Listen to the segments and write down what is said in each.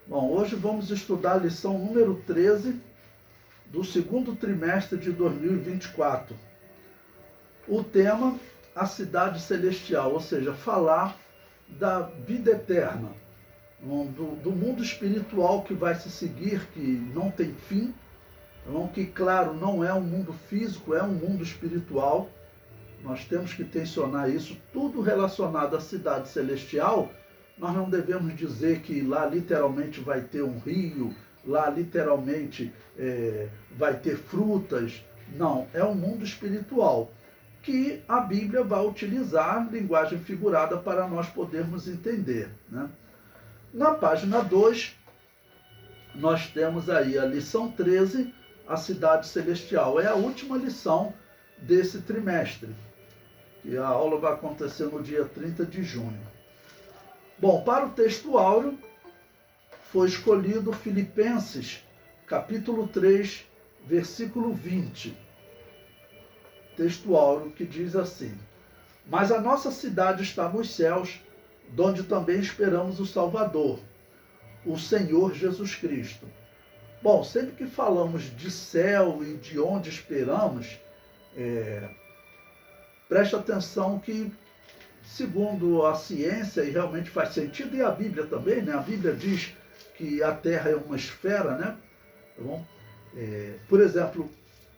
Bom, hoje vamos estudar a lição número 13 do segundo trimestre de 2024. O tema, a cidade celestial, ou seja, falar da vida eterna, do mundo espiritual que vai se seguir, que não tem fim, que, claro, não é um mundo físico, é um mundo espiritual. Nós temos que tensionar isso, tudo relacionado à cidade celestial. Nós não devemos dizer que lá literalmente vai ter um rio, lá literalmente vai ter frutas. Não, é um mundo espiritual que a Bíblia vai utilizar linguagem figurada para nós podermos entender, né? Na página 2, nós temos aí a lição 13, a cidade celestial. É a última lição desse trimestre, e a aula vai acontecer no dia 30 de junho. Bom, para o texto áureo, foi escolhido Filipenses, capítulo 3, versículo 20. Texto áureo que diz assim: mas a nossa cidade está nos céus, donde também esperamos o Salvador, o Senhor Jesus Cristo. Bom, sempre que falamos de céu e de onde esperamos, preste atenção que, segundo a ciência, e realmente faz sentido, e a Bíblia também, né? A Bíblia diz que a Terra é uma esfera, né? Tá bom? Por exemplo,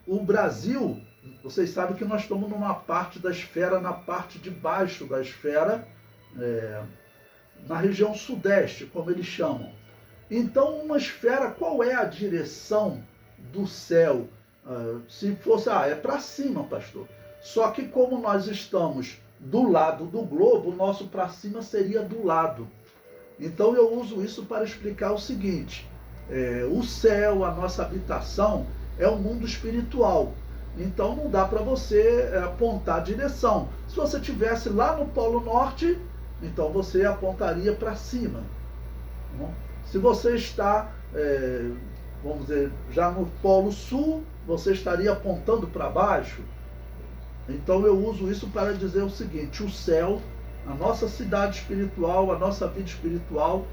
o Brasil, vocês sabem que nós estamos numa parte da esfera, na parte de baixo da esfera, na região sudeste, como eles chamam. Então, uma esfera, qual é a direção do céu? Se fosse, é para cima, pastor. Só que como nós estamos do lado do globo, o nosso para cima seria do lado. Então eu uso isso para explicar o seguinte: o céu, a nossa habitação, é um mundo espiritual. Então não dá para você apontar a direção. Se você estivesse lá no Polo Norte, então você apontaria para cima. Se você está, vamos dizer, já no Polo Sul, você estaria apontando para baixo. Então eu uso isso para dizer o seguinte: o céu, a nossa cidade espiritual, a nossa vida espiritual,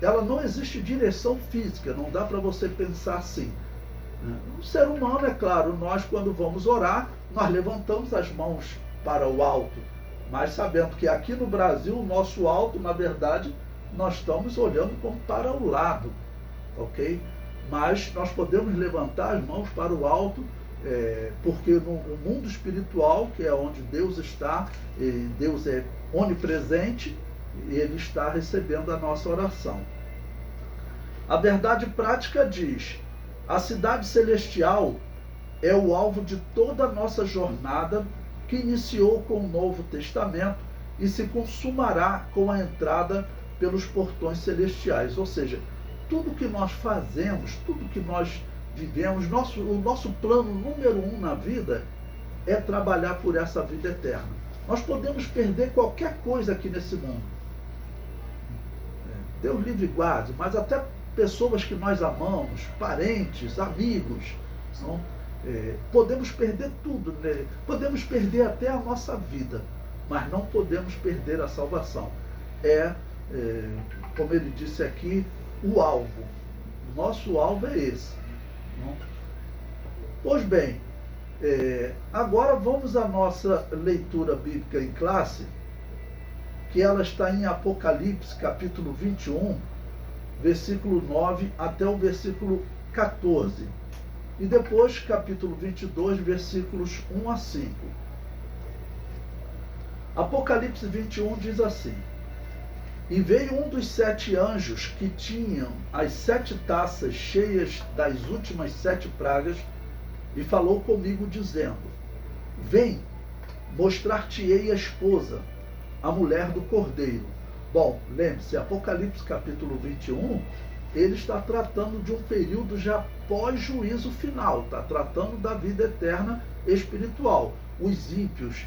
ela não existe direção física, não dá para você pensar assim. O ser humano, é claro, nós quando vamos orar, nós levantamos as mãos para o alto, mas sabendo que aqui no Brasil, o nosso alto, na verdade, nós estamos olhando como para o lado, ok? Mas nós podemos levantar as mãos para o alto, porque no mundo espiritual, que é onde Deus está, e Deus é onipresente, Ele está recebendo a nossa oração. A verdade prática diz: a cidade celestial é o alvo de toda a nossa jornada, que iniciou com o Novo Testamento e se consumará com a entrada pelos portões celestiais. Ou seja, tudo que nós fazemos, tudo que nós vivemos, o nosso plano número 1 na vida é trabalhar por essa vida eterna. Nós podemos perder qualquer coisa aqui nesse mundo. Deus livre e guarde, mas até pessoas que nós amamos, parentes, amigos, podemos perder tudo, né? Podemos perder até a nossa vida, mas não podemos perder a salvação. Como ele disse aqui, o alvo. O nosso alvo é esse. Pois bem, agora vamos à nossa leitura bíblica em classe, que ela está em Apocalipse, capítulo 21, versículo 9 até o versículo 14. E depois, capítulo 22, versículos 1 a 5. Apocalipse 21 diz assim: e veio um dos 7 anjos que tinham as 7 taças cheias das últimas 7 pragas, e falou comigo, dizendo: vem, mostrar-te-ei a esposa, a mulher do Cordeiro. Bom, lembre-se, Apocalipse capítulo 21, ele está tratando de um período já pós-juízo final, está tratando da vida eterna espiritual. Os ímpios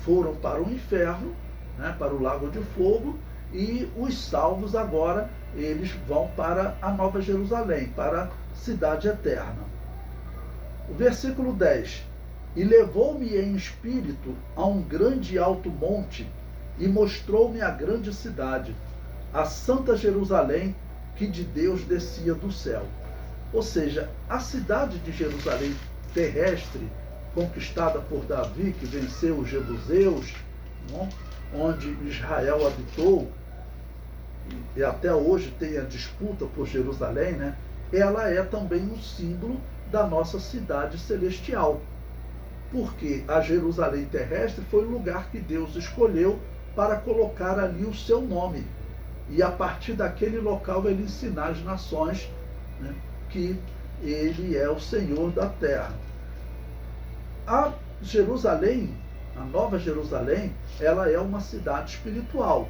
foram para o inferno, né, para o lago de fogo, e os salvos agora, eles vão para a Nova Jerusalém, para a cidade eterna. O versículo 10. E levou-me em espírito a um grande e alto monte, e mostrou-me a grande cidade, a santa Jerusalém, que de Deus descia do céu. Ou seja, a cidade de Jerusalém terrestre, conquistada por Davi, que venceu os jebuseus, não? Onde Israel habitou, e até hoje tem a disputa por Jerusalém, né? Ela é também um símbolo da nossa cidade celestial. Porque a Jerusalém terrestre foi o lugar que Deus escolheu para colocar ali o seu nome. E a partir daquele local ele ensinar as nações, né, que ele é o Senhor da terra. A Jerusalém, a Nova Jerusalém, ela é uma cidade espiritual.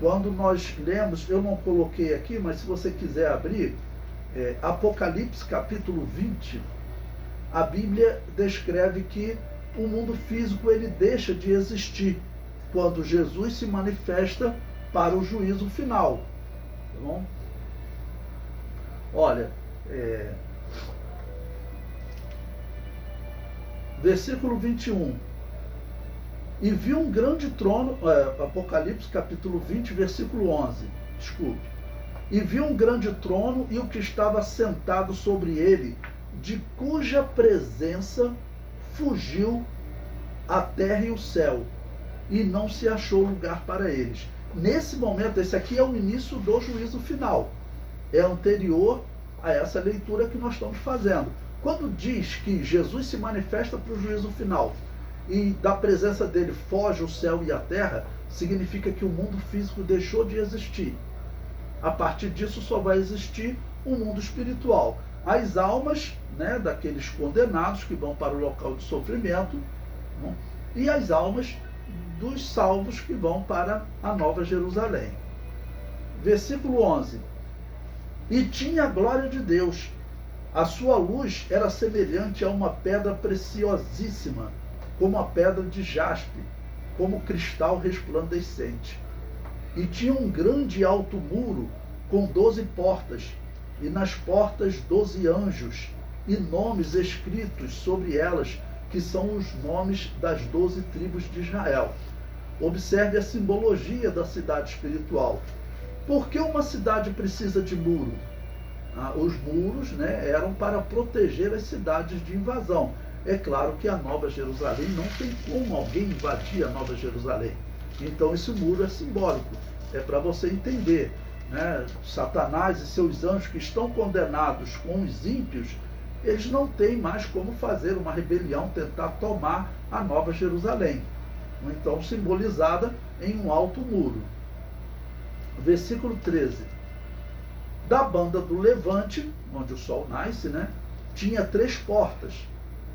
Quando nós lemos, eu não coloquei aqui, mas se você quiser abrir, Apocalipse capítulo 20, a Bíblia descreve que o mundo físico ele deixa de existir quando Jesus se manifesta para o juízo final. Tá bom? Olha, versículo 21. E viu um grande trono, Apocalipse capítulo 20, versículo 11, desculpe. E viu um grande trono e o que estava sentado sobre ele, de cuja presença fugiu a terra e o céu, e não se achou lugar para eles. Nesse momento, esse aqui é o início do juízo final. É anterior a essa leitura que nós estamos fazendo. Quando diz que Jesus se manifesta para o juízo final e da presença dele foge o céu e a terra, significa que o mundo físico deixou de existir. A partir disso só vai existir um mundo espiritual. As almas, né, daqueles condenados que vão para o local de sofrimento, né, e as almas dos salvos que vão para a Nova Jerusalém. Versículo 11. E tinha a glória de Deus. A sua luz era semelhante a uma pedra preciosíssima, como a pedra de jaspe, como cristal resplandecente. E tinha um grande e alto muro com 12 portas, e nas portas 12 anjos, e nomes escritos sobre elas, que são os nomes das 12 tribos de Israel. Observe a simbologia da cidade espiritual. Por que uma cidade precisa de muro? Os muros, né, eram para proteger as cidades de invasão. É claro que a Nova Jerusalém não tem como alguém invadir a Nova Jerusalém. Então esse muro é simbólico. É para você entender, né? Satanás e seus anjos que estão condenados com os ímpios, eles não têm mais como fazer uma rebelião, tentar tomar a Nova Jerusalém. Então simbolizada em um alto muro. Versículo 13. Da banda do levante, onde o sol nasce, né, tinha 3 portas.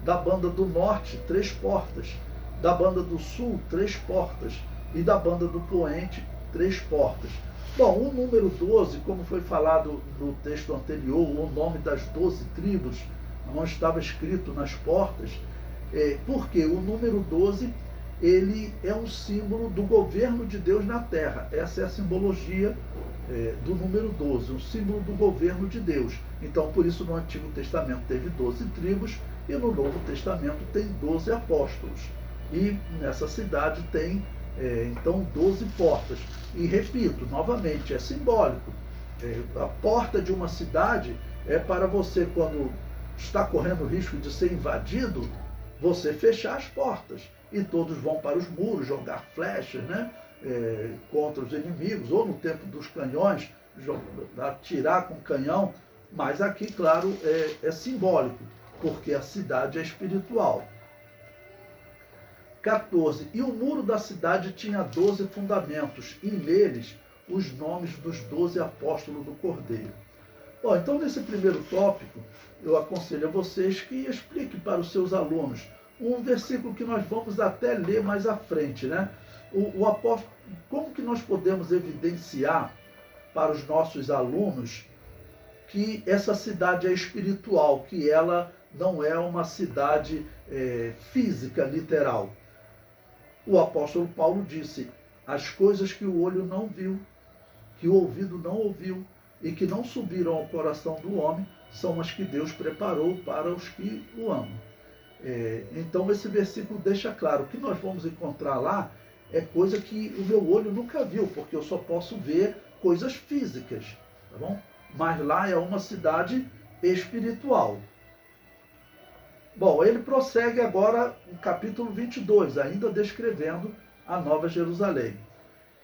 Da banda do norte, 3 portas. Da banda do sul, 3 portas. E da banda do poente, 3 portas. Bom, o número 12, como foi falado no texto anterior, o nome das 12 tribos, não estava escrito nas portas, porque o número 12, ele é um símbolo do governo de Deus na terra. Essa é a simbologia do número 12, um símbolo do governo de Deus. Então, por isso, no Antigo Testamento teve 12 tribos e no Novo Testamento tem 12 apóstolos. E nessa cidade tem, então, 12 portas. E repito, novamente, é simbólico. A porta de uma cidade é para você, quando está correndo o risco de ser invadido, você fechar as portas. E todos vão para os muros jogar flechas, né, contra os inimigos, ou no tempo dos canhões, atirar com canhão. Mas aqui, claro, é simbólico, porque a cidade é espiritual. 14. E o muro da cidade tinha 12 fundamentos, e neles os nomes dos 12 apóstolos do Cordeiro. Bom, então nesse primeiro tópico, eu aconselho a vocês que expliquem para os seus alunos um versículo que nós vamos até ler mais à frente, né? O apóstolo, como que nós podemos evidenciar para os nossos alunos que essa cidade é espiritual, que ela não é uma cidade física, literal? O apóstolo Paulo disse: as coisas que o olho não viu, que o ouvido não ouviu e que não subiram ao coração do homem, são as que Deus preparou para os que o amam. Então esse versículo deixa claro que nós vamos encontrar lá coisa que o meu olho nunca viu, porque eu só posso ver coisas físicas. tá bom? Mas lá é uma cidade espiritual. Bom, ele prossegue agora no capítulo 22, ainda descrevendo a Nova Jerusalém.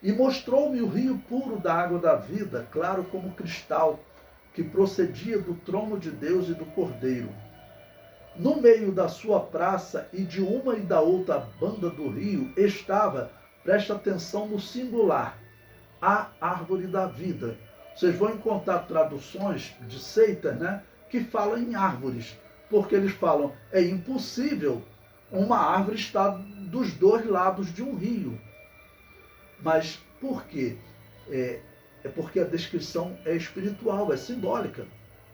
E mostrou-me o rio puro da água da vida, claro como cristal, que procedia do trono de Deus e do Cordeiro. No meio da sua praça e de uma e da outra banda do rio estava, preste atenção no singular, a árvore da vida. Vocês vão encontrar traduções de seitas, né, que falam em árvores, porque eles falam, é impossível uma árvore estar dos dois lados de um rio. Mas por quê? É porque a descrição é espiritual, é simbólica.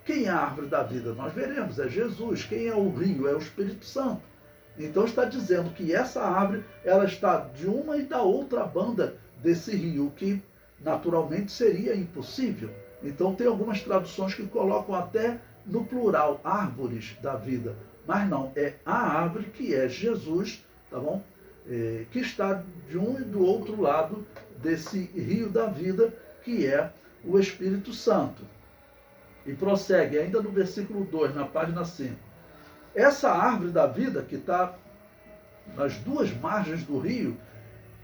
Quem é a árvore da vida? Nós veremos, é Jesus. Quem é o rio? É o Espírito Santo. Então está dizendo que essa árvore, ela está de uma e da outra banda desse rio, que naturalmente seria impossível. Então tem algumas traduções que colocam até no plural, árvores da vida. Mas não, é a árvore que é Jesus, tá bom? Que está de um e do outro lado desse rio da vida, que é o Espírito Santo. E prossegue, ainda no versículo 2, na página 5. Essa árvore da vida, que está nas duas margens do rio,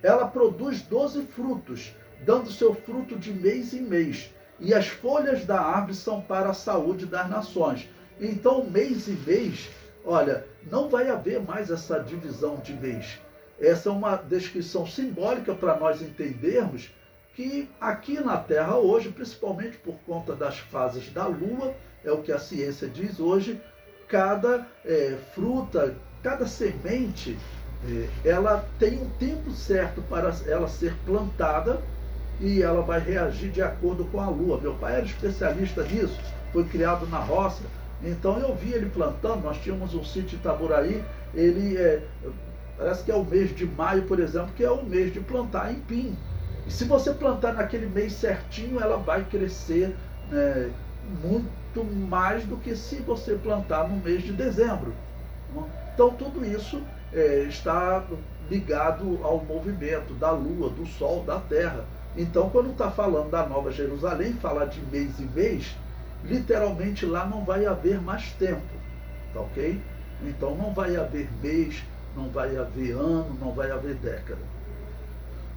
ela produz 12 frutos, dando seu fruto de mês em mês. E as folhas da árvore são para a saúde das nações. Então, mês e mês, olha, não vai haver mais essa divisão de mês. Essa é uma descrição simbólica para nós entendermos que aqui na Terra hoje, principalmente por conta das fases da Lua, é o que a ciência diz hoje, cada fruta, cada semente, ela tem um tempo certo para ela ser plantada e ela vai reagir de acordo com a Lua. Meu pai era especialista nisso, foi criado na roça, então eu vi ele plantando. Nós tínhamos um sítio em Itaboraí, parece que é o mês de maio, por exemplo, que é o mês de plantar aipim. E se você plantar naquele mês certinho, ela vai crescer muito mais do que se você plantar no mês de dezembro. Então tudo isso está ligado ao movimento da Lua, do Sol, da Terra. Então quando está falando da Nova Jerusalém, fala de mês em mês, literalmente lá não vai haver mais tempo, tá ok? Então não vai haver mês, não vai haver ano, não vai haver década.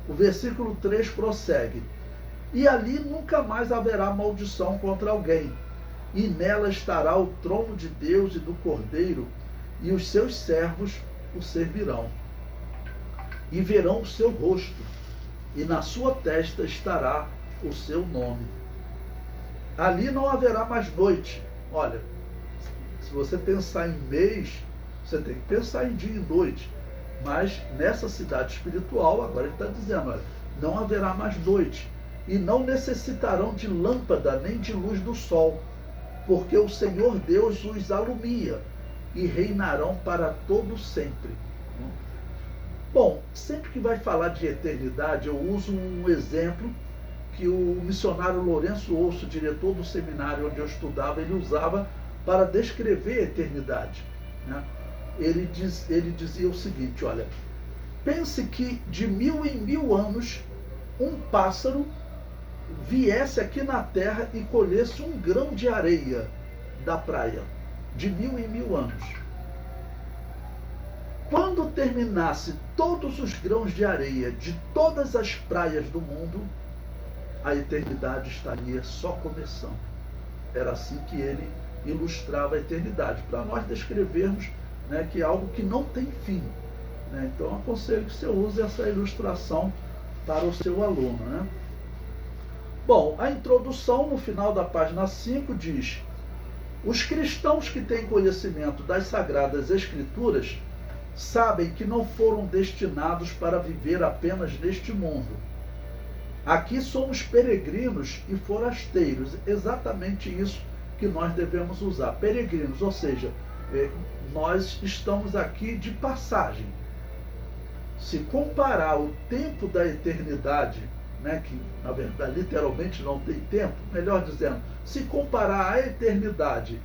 O versículo 3 prossegue. E ali nunca mais haverá maldição contra alguém. E nela estará o trono de Deus e do Cordeiro, e os seus servos o servirão. E verão o seu rosto, e na sua testa estará o seu nome. Ali não haverá mais noite. Olha, se você pensar em mês, você tem que pensar em dia e noite. Mas nessa cidade espiritual, agora ele está dizendo, olha, não haverá mais noite, e não necessitarão de lâmpada nem de luz do sol, porque o Senhor Deus os alumia, e reinarão para todo sempre. Bom, sempre que vai falar de eternidade, eu uso um exemplo que o missionário Lourenço Osso, diretor do seminário onde eu estudava, ele usava para descrever a eternidade, né? Ele dizia o seguinte, olha, pense que de 1000 em 1000 anos um pássaro viesse aqui na terra e colhesse um grão de areia da praia, de 1000 em 1000 anos. Quando terminasse todos os grãos de areia de todas as praias do mundo, a eternidade estaria só começando. Era assim que ele ilustrava a eternidade, para nós descrevermos, né, que é algo que não tem fim, né? Então aconselho que você use essa ilustração para o seu aluno, né? Bom, a introdução no final da página 5 diz: os cristãos que têm conhecimento das Sagradas Escrituras sabem que não foram destinados para viver apenas neste mundo. Aqui somos peregrinos e forasteiros, exatamente isso que nós devemos usar, peregrinos, ou seja, nós estamos aqui de passagem. Se comparar o tempo da eternidade, né, que na verdade literalmente não tem tempo, melhor dizendo, se comparar a eternidade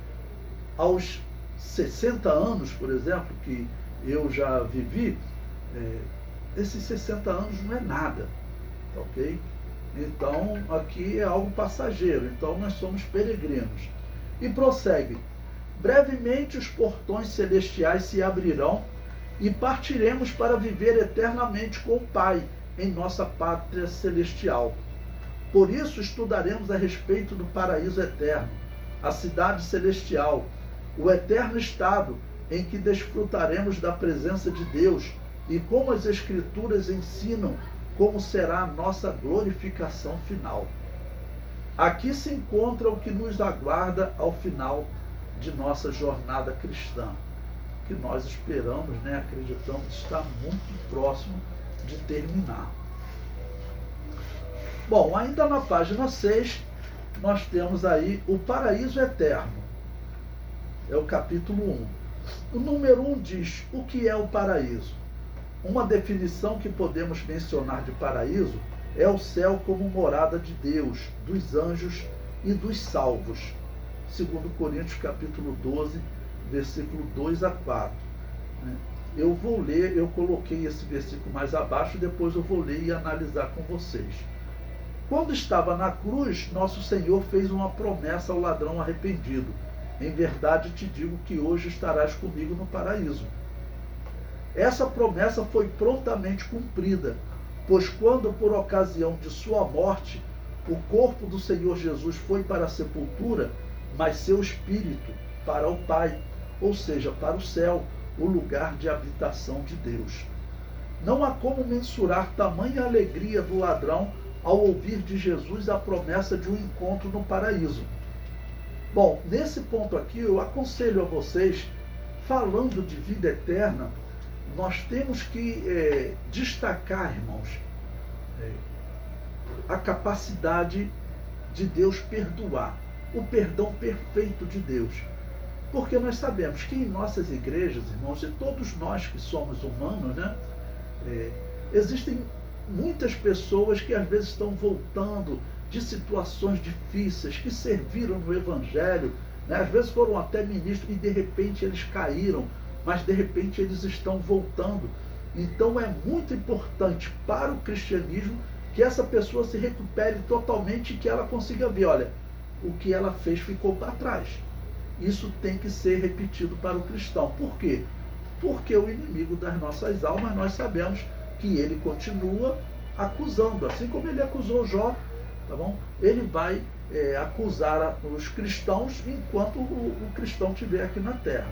aos 60 anos, por exemplo, que eu já vivi, esses 60 anos não é nada, ok? Então, aqui é algo passageiro, então nós somos peregrinos. E prossegue: brevemente os portões celestiais se abrirão e partiremos para viver eternamente com o Pai em nossa pátria celestial. Por isso estudaremos a respeito do paraíso eterno, a cidade celestial, o eterno estado em que desfrutaremos da presença de Deus e como as Escrituras ensinam como será a nossa glorificação final. Aqui se encontra o que nos aguarda ao final de nossa jornada cristã, que nós esperamos, acreditamos estar muito próximo de terminar. Bom, ainda na página 6, nós temos aí o paraíso eterno. É o capítulo 1. O número 1 diz: o que é o paraíso? Uma definição que podemos mencionar de paraíso é o céu como morada de Deus, dos anjos e dos salvos. 2 Coríntios capítulo 12, versículo 2 a 4. Eu vou ler, eu coloquei esse versículo mais abaixo, depois eu vou ler e analisar com vocês. Quando estava na cruz, nosso Senhor fez uma promessa ao ladrão arrependido: em verdade te digo que hoje estarás comigo no paraíso. Essa promessa foi prontamente cumprida, pois quando, por ocasião de sua morte, o corpo do Senhor Jesus foi para a sepultura, mas seu espírito para o Pai, ou seja, para o céu, o lugar de habitação de Deus. Não há como mensurar tamanha alegria do ladrão ao ouvir de Jesus a promessa de um encontro no paraíso. Bom, nesse ponto aqui eu aconselho a vocês, falando de vida eterna, nós temos que destacar, irmãos, a capacidade de Deus perdoar, o perdão perfeito de Deus. Porque nós sabemos que em nossas igrejas, irmãos, e todos nós que somos humanos, existem muitas pessoas que às vezes estão voltando de situações difíceis, que serviram no Evangelho, às vezes foram até ministros e de repente eles caíram, mas de repente eles estão voltando. Então é muito importante para o cristianismo que essa pessoa se recupere totalmente e que ela consiga ver, olha, o que ela fez ficou para trás. Isso tem que ser repetido para o cristão. Por quê? Porque o inimigo das nossas almas, nós sabemos que ele continua acusando, assim como ele acusou Jó, tá bom? Ele vai acusar os cristãos enquanto o cristão estiver aqui na terra.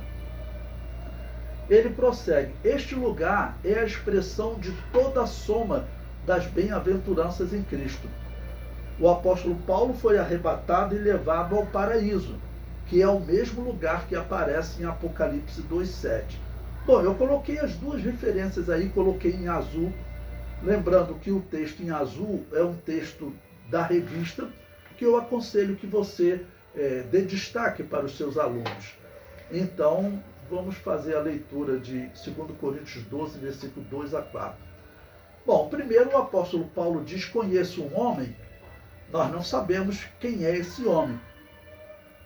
Ele prossegue: este lugar é a expressão de toda a soma das bem-aventuranças em Cristo. O apóstolo Paulo foi arrebatado e levado ao paraíso, que é o mesmo lugar que aparece em Apocalipse 2,7. Bom, eu coloquei as duas referências aí, coloquei em azul, lembrando que o texto em azul é um texto da revista, que eu aconselho que você dê destaque para os seus alunos. Então, vamos fazer a leitura de 2 Coríntios 12, versículo 2 a 4. Bom, primeiro o apóstolo Paulo diz: conheço um homem. Nós não sabemos quem é esse homem.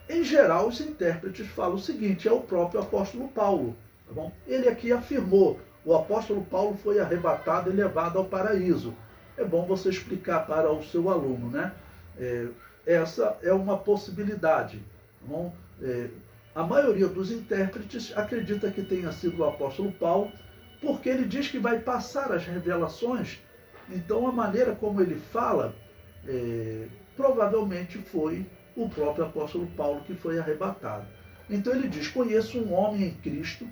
Em geral, os intérpretes falam o seguinte: é o próprio apóstolo Paulo. Tá bom? Ele aqui afirmou: o apóstolo Paulo foi arrebatado e levado ao paraíso. É bom você explicar para o seu aluno, essa é uma possibilidade. Tá bom? A maioria dos intérpretes acredita que tenha sido o apóstolo Paulo, porque ele diz que vai passar as revelações. Então, a maneira como ele fala, provavelmente foi o próprio apóstolo Paulo que foi arrebatado. Então ele diz: conheço um homem em Cristo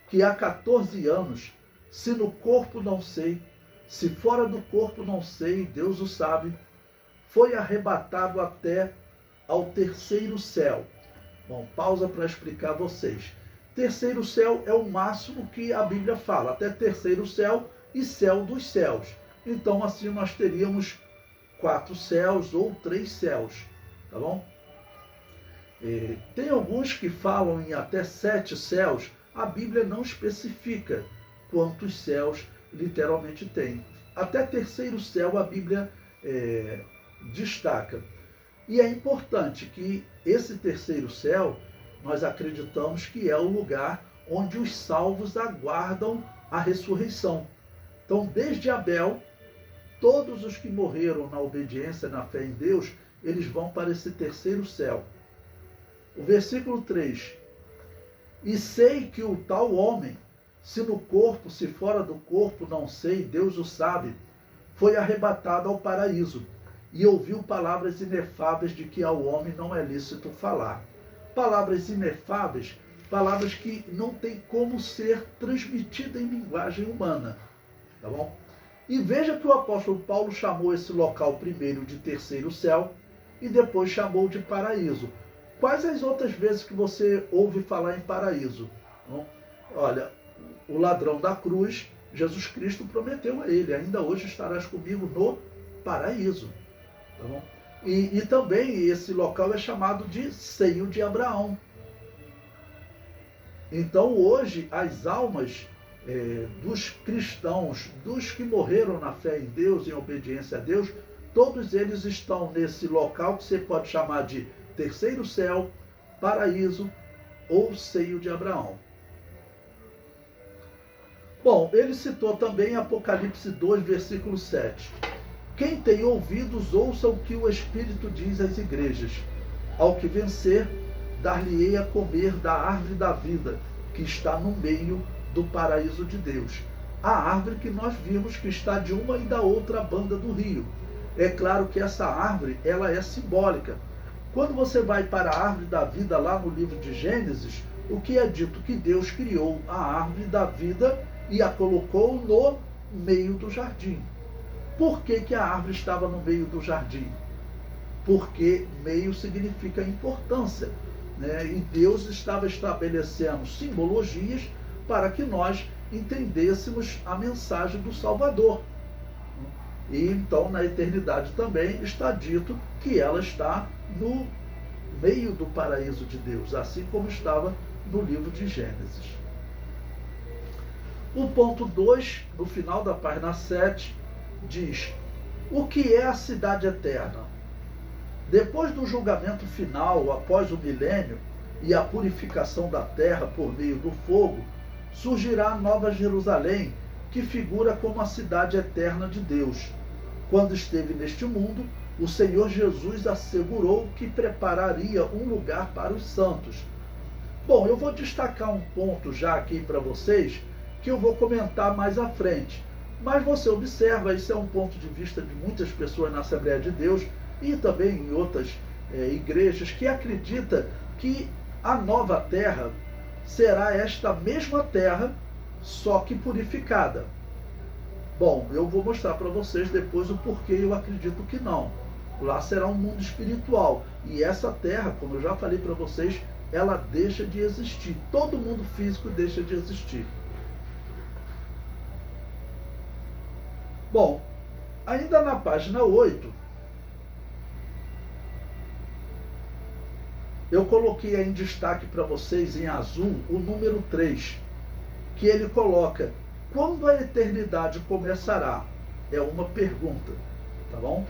que há 14 anos, se no corpo não sei, se fora do corpo não sei, Deus o sabe, foi arrebatado até ao terceiro céu. Bom, pausa para explicar a vocês. Terceiro céu é o máximo que a Bíblia fala, até terceiro céu e céu dos céus. Então assim nós teríamos 4 céus ou 3 céus, tá bom? Tem alguns que falam em até 7 céus. A Bíblia não especifica quantos céus literalmente tem. Até terceiro céu a Bíblia destaca. E é importante que esse terceiro céu, nós acreditamos que é o lugar onde os salvos aguardam a ressurreição. Então, desde Abel todos os que morreram na obediência, na fé em Deus, eles vão para esse terceiro céu. O versículo 3. E sei que o tal homem, se no corpo, se fora do corpo, não sei, Deus o sabe, foi arrebatado ao paraíso e ouviu palavras inefáveis de que ao homem não é lícito falar. Palavras inefáveis, palavras que não tem como ser transmitidas em linguagem humana. Tá bom? E veja que o apóstolo Paulo chamou esse local primeiro de terceiro céu e depois chamou de paraíso. Quais as outras vezes que você ouve falar em paraíso? Bom, olha, o ladrão da cruz, Jesus Cristo prometeu a ele, ainda hoje estarás comigo no paraíso. Tá bom? E também esse local é chamado de seio de Abraão. Então hoje as almas dos cristãos, dos que morreram na fé em Deus, em obediência a Deus, todos eles estão nesse local que você pode chamar de terceiro céu, paraíso ou seio de Abraão. Bom, ele citou também Apocalipse 2, versículo 7. Quem tem ouvidos, ouça o que o Espírito diz às igrejas. Ao que vencer, dar-lhe-ei a comer da árvore da vida, que está no meio do paraíso de Deus. A árvore que nós vimos que está de uma e da outra banda do rio. É claro que essa árvore, ela é simbólica. Quando você vai para a árvore da vida lá no livro de Gênesis, o que é dito? Que Deus criou a árvore da vida e a colocou no meio do jardim. Por que a árvore estava no meio do jardim? Porque meio significa importância, né? E Deus estava estabelecendo simbologias para que nós entendêssemos a mensagem do Salvador. E então na eternidade também está dito que ela está no meio do paraíso de Deus, assim como estava no livro de Gênesis. O ponto 2, no final da página 7, diz: o que é a cidade eterna? Depois do julgamento final, após o milênio e a purificação da terra por meio do fogo, surgirá a Nova Jerusalém, que figura como a cidade eterna de Deus. Quando esteve neste mundo, o Senhor Jesus assegurou que prepararia um lugar para os santos. Bom, eu vou destacar um ponto já aqui para vocês, que eu vou comentar mais à frente. Mas você observa, isso é um ponto de vista de muitas pessoas na Assembleia de Deus e também em outras igrejas, que acredita que a nova terra será esta mesma terra, só que purificada. Bom, eu vou mostrar para vocês depois o porquê eu acredito que não. Lá será um mundo espiritual. E essa terra, como eu já falei para vocês, ela deixa de existir. Todo mundo físico deixa de existir. Bom, ainda na página 8, eu coloquei aí em destaque para vocês, em azul, o número 3, que ele coloca: quando a eternidade começará? É uma pergunta, tá bom?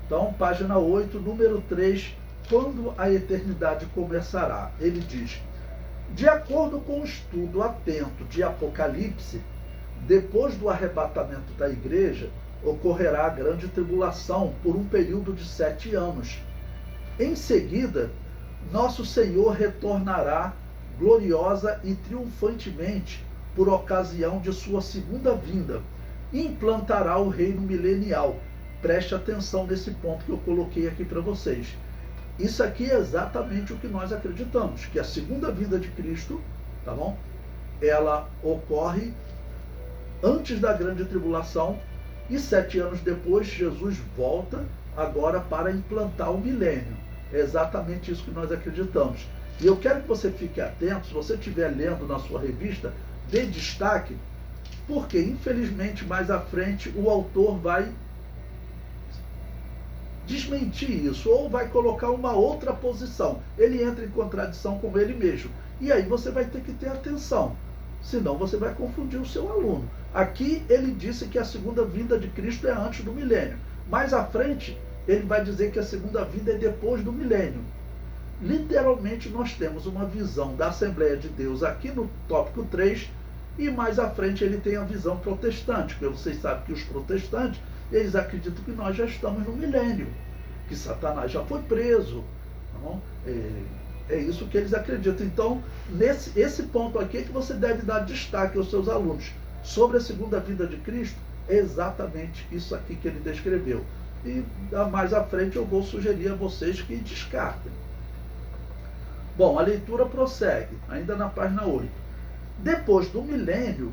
Então, página 8, número 3, quando a eternidade começará? Ele diz: de acordo com o estudo atento de Apocalipse, depois do arrebatamento da igreja, ocorrerá a grande tribulação por um período de 7 anos. Em seguida, nosso Senhor retornará gloriosa e triunfantemente por ocasião de sua segunda vinda e implantará o reino milenial. Preste atenção nesse ponto que eu coloquei aqui para vocês. Isso aqui é exatamente o que nós acreditamos, que a segunda vinda de Cristo, tá bom? Ela ocorre antes da grande tribulação e 7 anos depois Jesus volta agora para implantar o milênio. É exatamente isso que nós acreditamos. E eu quero que você fique atento, se você estiver lendo na sua revista, dê destaque, porque infelizmente mais à frente o autor vai desmentir isso, ou vai colocar uma outra posição. Ele entra em contradição com ele mesmo. E aí você vai ter que ter atenção, senão você vai confundir o seu aluno. Aqui ele disse que a segunda vinda de Cristo é antes do milênio. Mais à frente, ele vai dizer que a segunda vinda é depois do milênio. Literalmente, nós temos uma visão da Assembleia de Deus aqui no tópico 3, E mais à frente ele tem a visão protestante, porque vocês sabem que os protestantes, eles acreditam que nós já estamos no milênio, que Satanás já foi preso. Não? É isso que eles acreditam. Então, esse ponto aqui é que você deve dar destaque aos seus alunos. Sobre a segunda vinda de Cristo, é exatamente isso aqui que ele descreveu. E mais à frente eu vou sugerir a vocês que descartem. Bom, a leitura prossegue, ainda na página 8. Depois do milênio,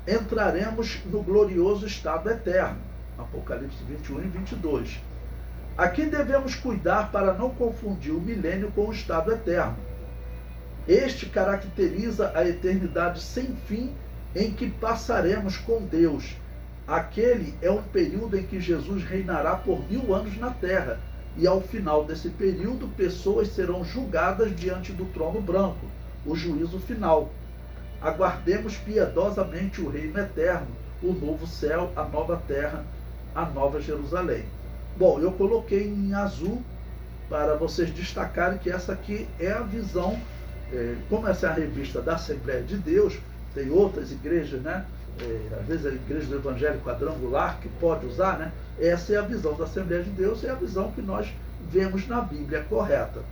entraremos no glorioso estado eterno. Apocalipse 21 e 22. Aqui devemos cuidar para não confundir o milênio com o estado eterno. Este caracteriza a eternidade sem fim em que passaremos com Deus. Aquele é um período em que Jesus reinará por 1000 anos na terra, e ao final desse período, pessoas serão julgadas diante do trono branco, o juízo final. Aguardemos piedosamente o reino eterno, o novo céu, a nova terra, a nova Jerusalém. Bom, eu coloquei em azul para vocês destacarem que essa aqui é a visão, como essa é a revista da Assembleia de Deus, tem outras igrejas, né? Às vezes a igreja do Evangelho Quadrangular, que pode usar, né? Essa é a visão da Assembleia de Deus, é a visão que nós vemos na Bíblia correta.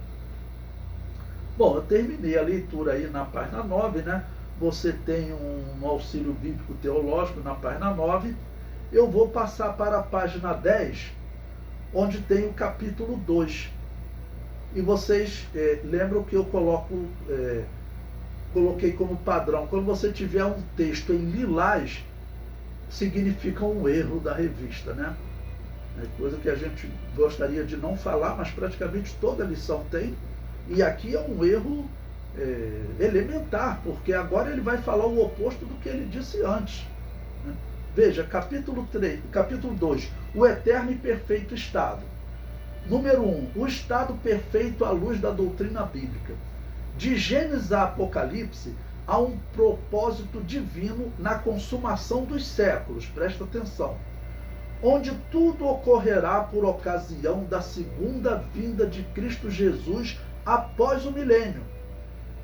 Bom, eu terminei a leitura aí na página 9, né? Você tem um auxílio bíblico teológico na página 9. Eu vou passar para a página 10, onde tem o capítulo 2. E vocês lembram que eu coloquei como padrão, quando você tiver um texto em lilás, significa um erro da revista, né? É coisa que a gente gostaria de não falar, mas praticamente toda lição tem. E aqui é um erro elementar, porque agora ele vai falar o oposto do que ele disse antes. Né? Veja, capítulo 2, o eterno e perfeito estado. Número 1, o estado perfeito à luz da doutrina bíblica. De Gênesis a Apocalipse, há um propósito divino na consumação dos séculos, presta atenção, onde tudo ocorrerá por ocasião da segunda vinda de Cristo Jesus após o milênio,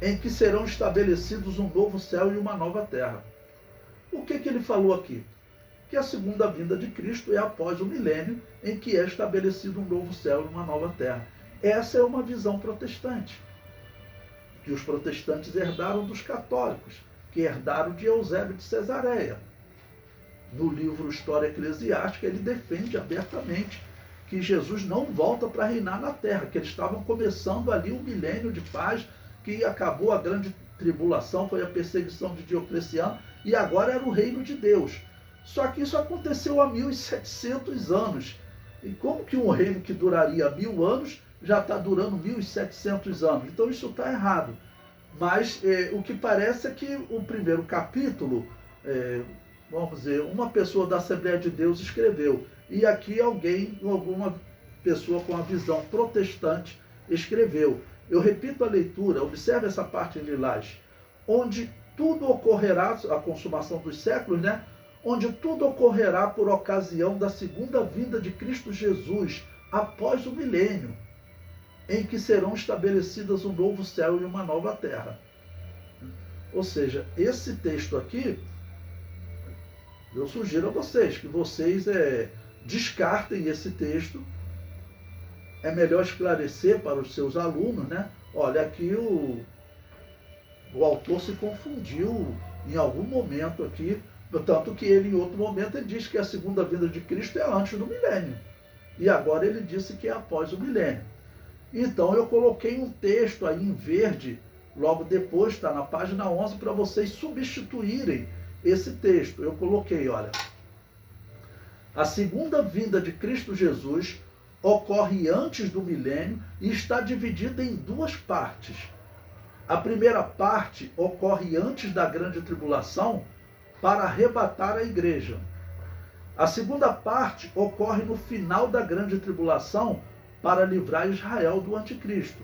em que serão estabelecidos um novo céu e uma nova terra. O que ele falou aqui? Que a segunda vinda de Cristo é após o milênio, em que é estabelecido um novo céu e uma nova terra. Essa é uma visão protestante, que os protestantes herdaram dos católicos, que herdaram de Eusébio de Cesareia. No livro História Eclesiástica, ele defende abertamente que Jesus não volta para reinar na terra, que eles estavam começando ali um milênio de paz, que acabou a grande tribulação, foi a perseguição de Diocleciano, e agora era o reino de Deus. Só que isso aconteceu há 1700 anos. E como que um reino que duraria 1000 anos já está durando 1700 anos? Então isso está errado. Mas o que parece é que o primeiro capítulo, vamos dizer, uma pessoa da Assembleia de Deus escreveu. E aqui alguma pessoa com a visão protestante escreveu. Eu repito a leitura, observe essa parte em lilás. Onde tudo ocorrerá, a consumação dos séculos, né? Onde tudo ocorrerá por ocasião da segunda vinda de Cristo Jesus, após o milênio, em que serão estabelecidas um novo céu e uma nova terra. Ou seja, esse texto aqui, eu sugiro a vocês que vocês descartem esse texto. É melhor esclarecer para os seus alunos, né? Olha, aqui o autor se confundiu em algum momento aqui, tanto que ele, em outro momento, ele diz que a segunda vinda de Cristo é antes do milênio. E agora ele disse que é após o milênio. Então eu coloquei um texto aí em verde, logo depois, está na página 11, para vocês substituírem esse texto. Eu coloquei, olha, a segunda vinda de Cristo Jesus ocorre antes do milênio e está dividida em duas partes. A primeira parte ocorre antes da grande tribulação para arrebatar a igreja. A segunda parte ocorre no final da grande tribulação para livrar Israel do anticristo.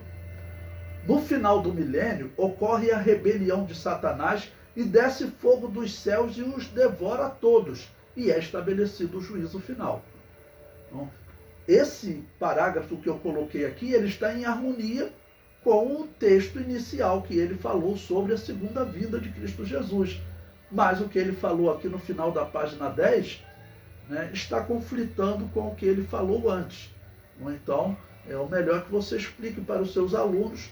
No final do milênio ocorre a rebelião de Satanás e desce fogo dos céus e os devora a todos, e é estabelecido o juízo final. Então, esse parágrafo que eu coloquei aqui, ele está em harmonia com o texto inicial que ele falou sobre a segunda vinda de Cristo Jesus. mas o que ele falou aqui no final da página 10, né, está conflitando com o que ele falou antes. Então, é o melhor que você explique para os seus alunos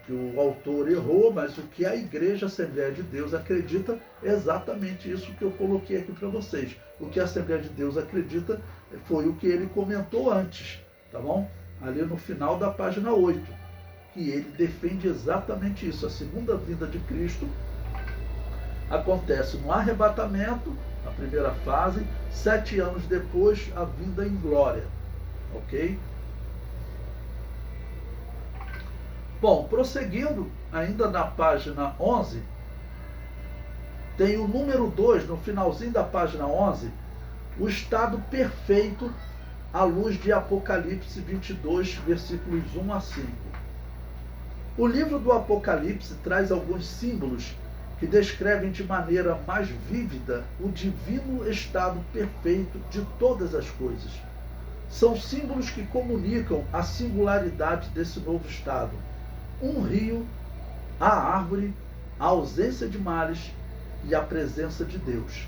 que o autor errou, mas o que a Igreja Assembleia de Deus acredita é exatamente isso que eu coloquei aqui para vocês. O que a Assembleia de Deus acredita foi o que ele comentou antes, tá bom? Ali no final da página 8, que ele defende exatamente isso. A segunda vinda de Cristo acontece no arrebatamento, a primeira fase, 7 anos depois, a vinda em glória, ok? Bom, prosseguindo, ainda na página 11, tem o número 2, no finalzinho da página 11, o estado perfeito à luz de Apocalipse 22, versículos 1 a 5. O livro do Apocalipse traz alguns símbolos que descrevem de maneira mais vívida o divino estado perfeito de todas as coisas. São símbolos que comunicam a singularidade desse novo estado. Um rio, a árvore, a ausência de males e a presença de Deus.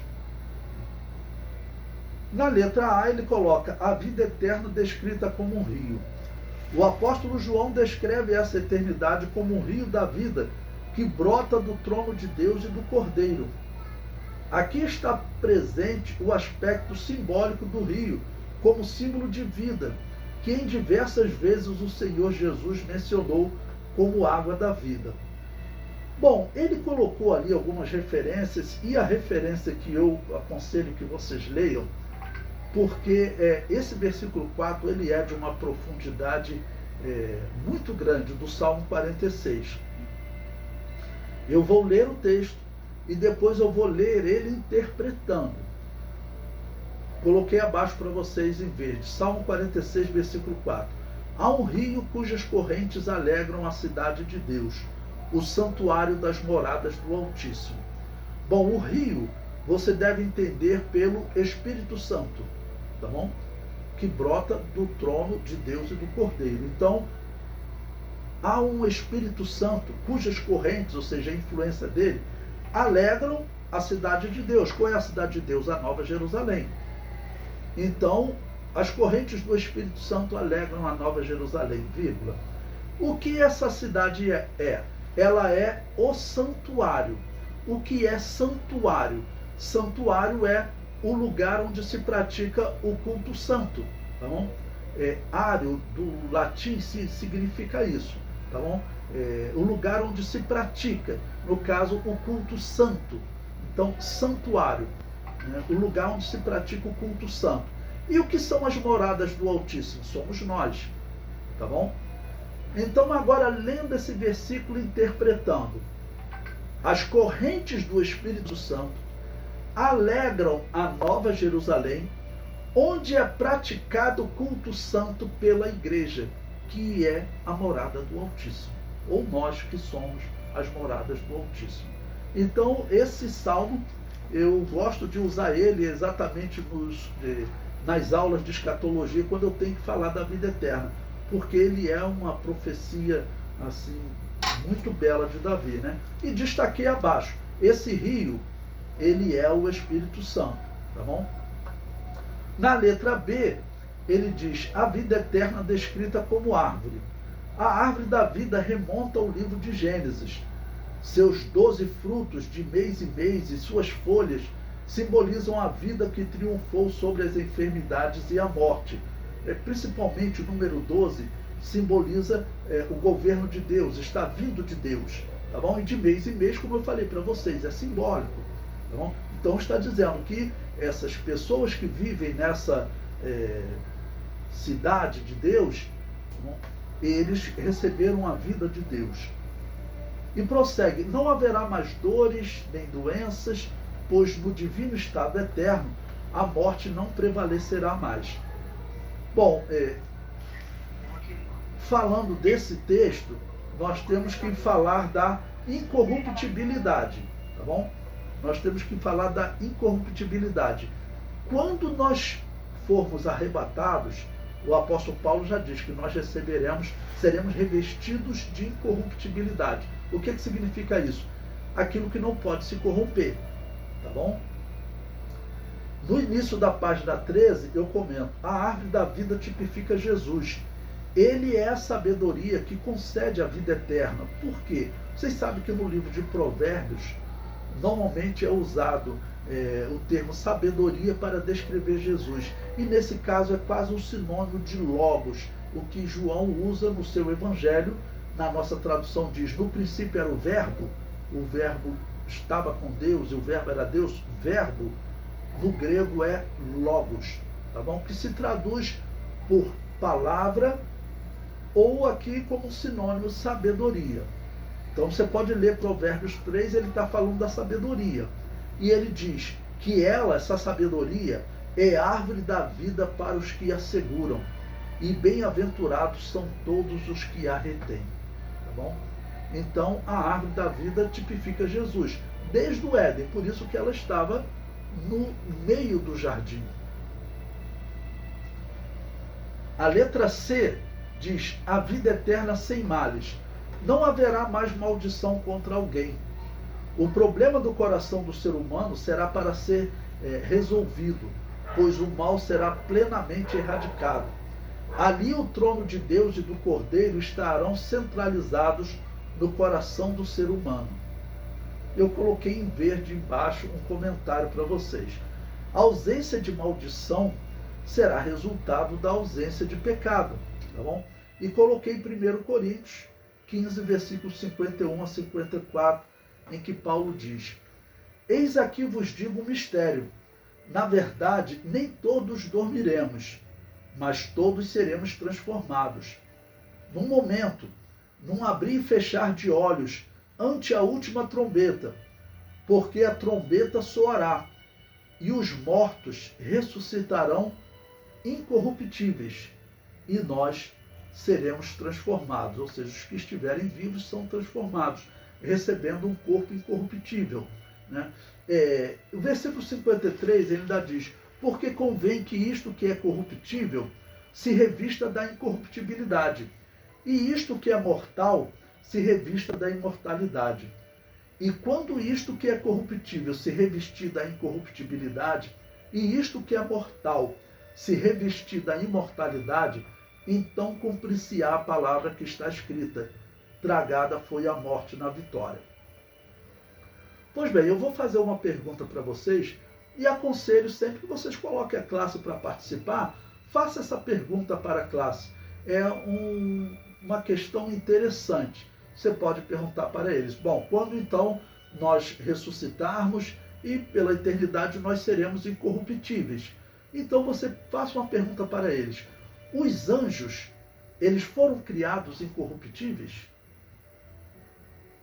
Na letra A ele coloca a vida eterna descrita como um rio. O apóstolo João descreve essa eternidade como um rio da vida que brota do trono de Deus e do Cordeiro. Aqui está presente o aspecto simbólico do rio, como símbolo de vida, que em diversas vezes o Senhor Jesus mencionou como água da vida. Bom, ele colocou ali algumas referências, e a referência que eu aconselho que vocês leiam, porque esse versículo 4 ele é de uma profundidade muito grande, do Salmo 46. Eu vou ler o texto e depois eu vou ler ele interpretando. Coloquei abaixo para vocês em verde. Salmo 46, versículo 4. Há um rio cujas correntes alegram a cidade de Deus, o santuário das moradas do Altíssimo. Bom, o rio você deve entender pelo Espírito Santo, tá bom? Que brota do trono de Deus e do Cordeiro. Então, há um Espírito Santo cujas correntes, ou seja, a influência dele, alegram a cidade de Deus. Qual é a cidade de Deus? A Nova Jerusalém. Então, as correntes do Espírito Santo alegram a Nova Jerusalém, vírgula. O que essa cidade é? Ela é o santuário. O que é santuário? Santuário é o lugar onde se pratica o culto santo, tá bom? Ário, do latim, significa isso, tá bom? O lugar onde se pratica, no caso, o culto santo. Então, santuário, né? O lugar onde se pratica o culto santo. E o que são as moradas do Altíssimo? Somos nós, tá bom? Então, agora, lendo esse versículo, interpretando. As correntes do Espírito Santo alegram a Nova Jerusalém, onde é praticado o culto santo pela igreja, que é a morada do Altíssimo, ou nós que somos as moradas do Altíssimo. Então, esse salmo, eu gosto de usar ele exatamente nas aulas de escatologia, quando eu tenho que falar da vida eterna, porque ele é uma profecia assim muito bela de Davi, né? E destaquei abaixo, esse rio, ele é o Espírito Santo, tá bom? Na letra B, ele diz, a vida eterna descrita como árvore. A árvore da vida remonta ao livro de Gênesis. Seus 12 frutos de mês em mês e suas folhas simbolizam a vida que triunfou sobre as enfermidades e a morte. Principalmente o número 12 simboliza o governo de Deus, está vindo de Deus, tá bom? E de mês em mês, como eu falei para vocês, é simbólico, tá bom? Então está dizendo que essas pessoas que vivem nessa cidade de Deus, tá bom? Eles receberam a vida de Deus. E prossegue, não haverá mais dores nem doenças, pois no divino estado eterno a morte não prevalecerá mais. Bom, falando desse texto, nós temos que falar da incorruptibilidade, tá bom? Nós temos que falar da incorruptibilidade. Quando nós formos arrebatados, o apóstolo Paulo já diz que nós seremos revestidos de incorruptibilidade. O que significa isso? aquilo que não pode se corromper, tá bom? No início da página 13, eu comento: a árvore da vida tipifica Jesus. Ele é a sabedoria que concede a vida eterna. Por quê? Vocês sabem que no livro de Provérbios, normalmente é usado o termo sabedoria para descrever Jesus. E nesse caso é quase um sinônimo de logos, o que João usa no seu evangelho. Na nossa tradução diz: no princípio era o verbo estava com Deus e o verbo era Deus. Verbo, no grego, é logos, tá bom? Que se traduz por palavra ou aqui como sinônimo sabedoria. Então você pode ler Provérbios 3, ele está falando da sabedoria. E ele diz que ela, essa sabedoria, é árvore da vida para os que a seguram. E bem-aventurados são todos os que a retêm. Tá bom? Então a árvore da vida tipifica Jesus, desde o Éden, por isso que ela estava no meio do jardim. A letra C diz: a vida eterna sem males. Não haverá mais maldição contra alguém. O problema do coração do ser humano será para ser resolvido, pois o mal será plenamente erradicado. Ali o trono de Deus e do Cordeiro estarão centralizados no coração do ser humano. Eu coloquei em verde embaixo um comentário para vocês. A ausência de maldição será resultado da ausência de pecado, tá bom? E coloquei em 1 Coríntios 15, versículos 51 a 54, em que Paulo diz: eis aqui vos digo um mistério. Na verdade, nem todos dormiremos, mas todos seremos transformados. Num momento, num abrir e fechar de olhos, ante a última trombeta, porque a trombeta soará, e os mortos ressuscitarão incorruptíveis, e nós seremos transformados, ou seja, os que estiverem vivos são transformados, recebendo um corpo incorruptível, né? O versículo 53 ele ainda diz: porque convém que isto que é corruptível se revista da incorruptibilidade, e isto que é mortal se revista da imortalidade. E quando isto que é corruptível se revestir da incorruptibilidade, e isto que é mortal se revestir da imortalidade, então cumprir-se-á a palavra que está escrita: tragada foi a morte na vitória. Pois bem, eu vou fazer uma pergunta para vocês e aconselho sempre que vocês coloquem a classe para participar, faça essa pergunta para a classe. É uma questão interessante. Você pode perguntar para eles: bom, quando então nós ressuscitarmos e pela eternidade nós seremos incorruptíveis? Então você faça uma pergunta para eles: os anjos, eles foram criados incorruptíveis?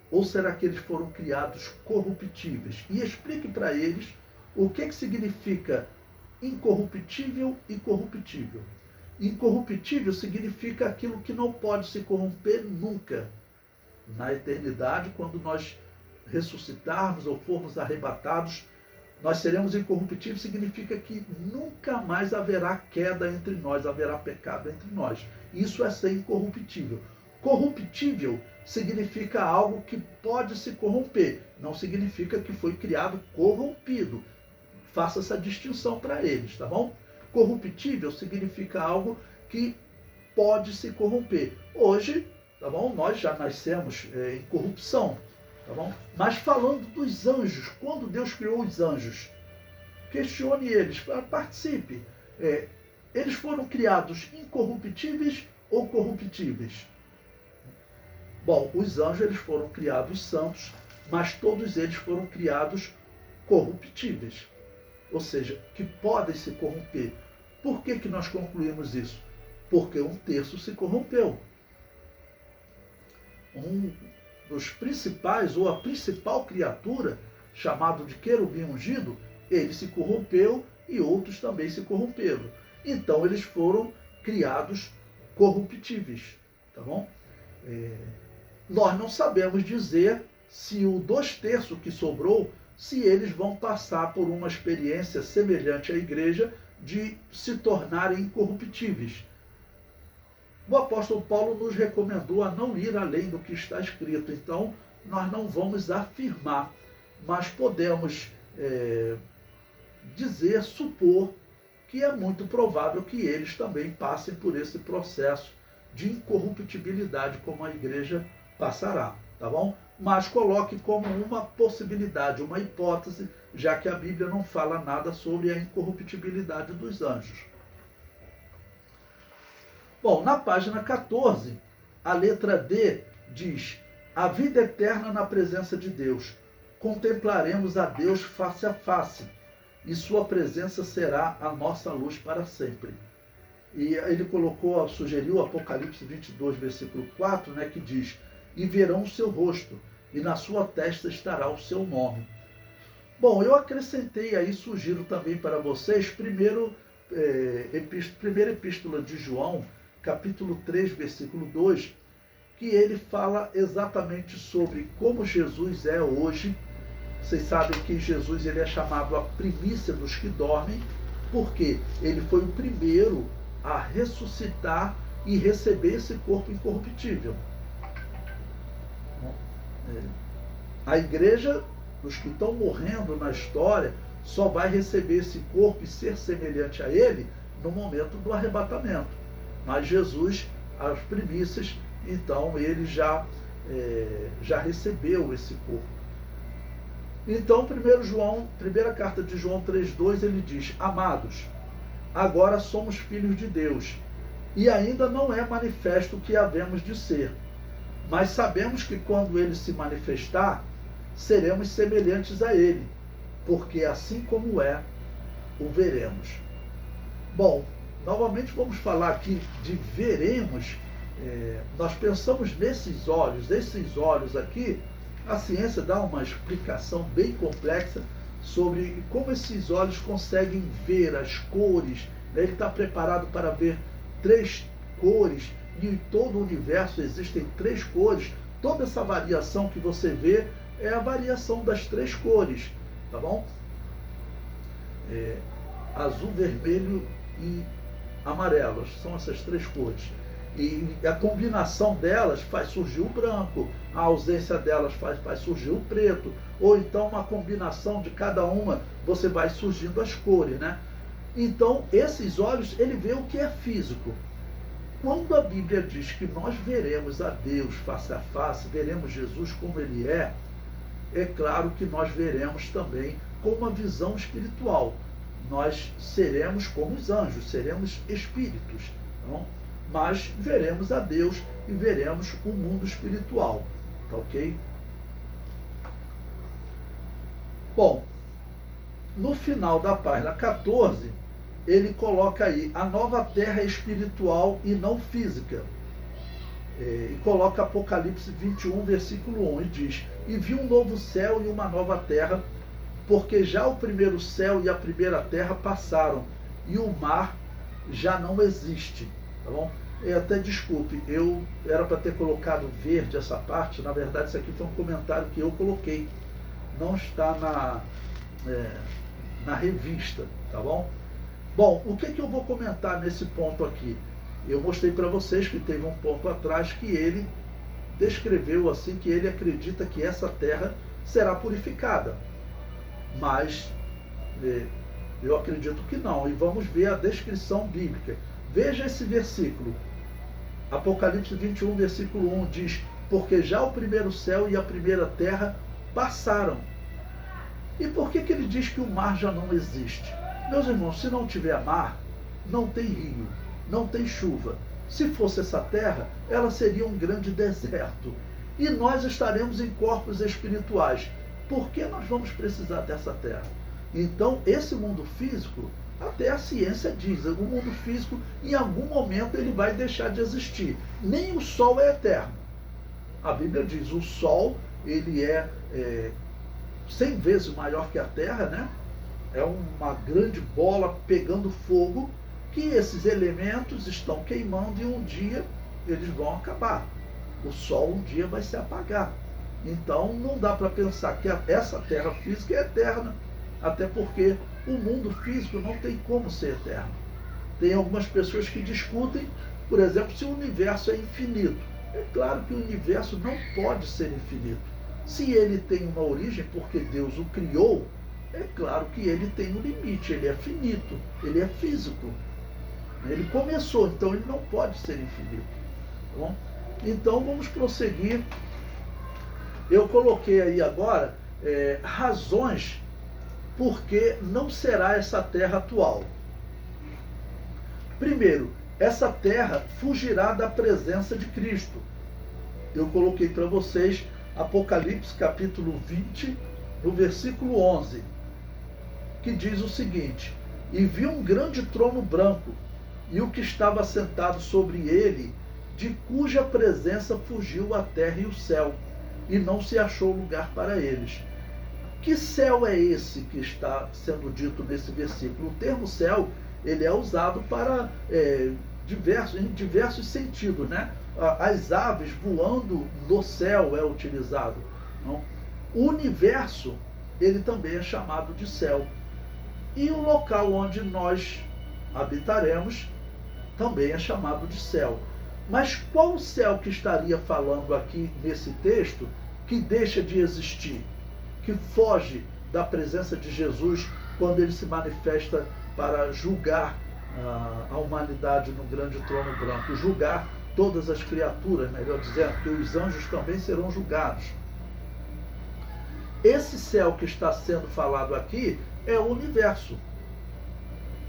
Ou será que eles foram criados corruptíveis? E explique para eles o que significa incorruptível e corruptível. Incorruptível significa aquilo que não pode se corromper nunca. Na eternidade, quando nós ressuscitarmos ou formos arrebatados, nós seremos incorruptíveis, significa que nunca mais haverá queda entre nós, haverá pecado entre nós. Isso é ser incorruptível. Corruptível significa algo que pode se corromper, não significa que foi criado corrompido. Faça essa distinção para eles, tá bom? Corruptível significa algo que pode se corromper. Hoje, tá bom? Nós já nascemos em corrupção, tá bom? Mas falando dos anjos, quando Deus criou os anjos, questione eles, participe. Eles foram criados incorruptíveis ou corruptíveis? Bom, os anjos eles foram criados santos, mas todos eles foram criados corruptíveis, ou seja, que podem se corromper. Por que nós concluímos isso? Porque um terço se corrompeu. Um dos principais, ou a principal criatura, chamado de querubim ungido, ele se corrompeu e outros também se corromperam. Então eles foram criados corruptíveis, tá bom? Nós não sabemos dizer se o 2/3 que sobrou, se eles vão passar por uma experiência semelhante à igreja de se tornarem incorruptíveis. O apóstolo Paulo nos recomendou a não ir além do que está escrito. Então, nós não vamos afirmar, mas podemos dizer, supor, que é muito provável que eles também passem por esse processo de incorruptibilidade, como a igreja passará, tá bom? Mas coloque como uma possibilidade, uma hipótese, já que a Bíblia não fala nada sobre a incorruptibilidade dos anjos. Bom, na página 14, a letra D diz: a vida eterna na presença de Deus. Contemplaremos a Deus face a face, e sua presença será a nossa luz para sempre. E ele sugeriu Apocalipse 22, versículo 4, né, que diz: e verão o seu rosto, e na sua testa estará o seu nome. Bom, eu acrescentei aí, sugiro também para vocês, primeira epístola de João, capítulo 3, versículo 2, que ele fala exatamente sobre como Jesus é hoje. Vocês sabem que Jesus ele é chamado a primícia dos que dormem, porque ele foi o primeiro a ressuscitar e receber esse corpo incorruptível. A igreja, os que estão morrendo na história, só vai receber esse corpo e ser semelhante a ele no momento do arrebatamento. Mas Jesus, as primícias, então ele já recebeu esse corpo. Então, primeira carta de João 3,2, ele diz: amados, agora somos filhos de Deus, e ainda não é manifesto o que havemos de ser. Mas sabemos que quando ele se manifestar, seremos semelhantes a ele, porque assim como é, o veremos. Bom, novamente vamos falar aqui de veremos. Nós pensamos nesses olhos aqui. A ciência dá uma explicação bem complexa sobre como esses olhos conseguem ver as cores. Ele está preparado para ver 3 cores, e em todo o universo existem 3 cores. Toda essa variação que você vê é a variação das 3 cores, tá bom? Azul, vermelho e amarelo, são essas 3 cores. E a combinação delas faz surgir o branco, a ausência delas faz surgir o preto, ou então uma combinação de cada uma, você vai surgindo as cores, né? Então, esses olhos, ele vê o que é físico. Quando a Bíblia diz que nós veremos a Deus face a face, veremos Jesus como ele é claro que nós veremos também com uma visão espiritual. Nós seremos como os anjos, seremos espíritos, não? Mas veremos a Deus e veremos o mundo espiritual, tá ok? Bom, no final da página 14, ele coloca aí: a nova terra é espiritual e não física. E coloca Apocalipse 21, versículo 1, e diz: e vi um novo céu e uma nova terra, porque já o primeiro céu e a primeira terra passaram, e o mar já não existe. Tá bom? Até desculpe, eu era para ter colocado verde essa parte, na verdade isso aqui foi um comentário que eu coloquei, não está na revista, tá bom? Bom, o que eu vou comentar nesse ponto aqui? Eu mostrei para vocês que teve um ponto atrás que ele descreveu assim, que ele acredita que essa terra será purificada, mas eu acredito que não, e vamos ver a descrição bíblica. Veja esse versículo, Apocalipse 21, versículo 1, diz: porque já o primeiro céu e a primeira terra passaram. E por que ele diz que o mar já não existe? Meus irmãos, se não tiver mar, não tem rio, não tem chuva. Se fosse essa terra, ela seria um grande deserto. E nós estaremos em corpos espirituais. Por que nós vamos precisar dessa terra? Então, esse mundo físico, até a ciência diz, o mundo físico, em algum momento, ele vai deixar de existir. Nem o Sol é eterno. A Bíblia diz, o Sol, ele é 100 vezes maior que a Terra, né? É uma grande bola pegando fogo, que esses elementos estão queimando e um dia eles vão acabar. O Sol um dia vai se apagar. Então não dá para pensar que essa terra física é eterna, até porque o mundo físico não tem como ser eterno. Tem algumas pessoas que discutem, por exemplo, se o universo é infinito. É claro que o universo não pode ser infinito. Se ele tem uma origem, porque Deus o criou, é claro que ele tem um limite, ele é finito, ele é físico. Ele começou, então ele não pode ser infinito. Tá bom? Então vamos prosseguir. Eu coloquei aí agora razões por que não será essa terra atual. Primeiro, essa terra fugirá da presença de Cristo. Eu coloquei para vocês Apocalipse capítulo 20, no versículo 11, que diz o seguinte: e vi um grande trono branco, e o que estava sentado sobre ele, de cuja presença fugiu a terra e o céu, e não se achou lugar para eles. Que céu é esse que está sendo dito nesse versículo? O termo céu, ele é usado para em diversos sentidos, né? As aves voando no céu é utilizado. Não? O universo, ele também é chamado de céu. E o local onde nós habitaremos também é chamado de céu. Mas qual o céu que estaria falando aqui nesse texto que deixa de existir, que foge da presença de Jesus quando ele se manifesta para julgar a humanidade no grande trono branco, julgar todas as criaturas, melhor dizendo, que os anjos também serão julgados. Esse céu que está sendo falado aqui é o universo.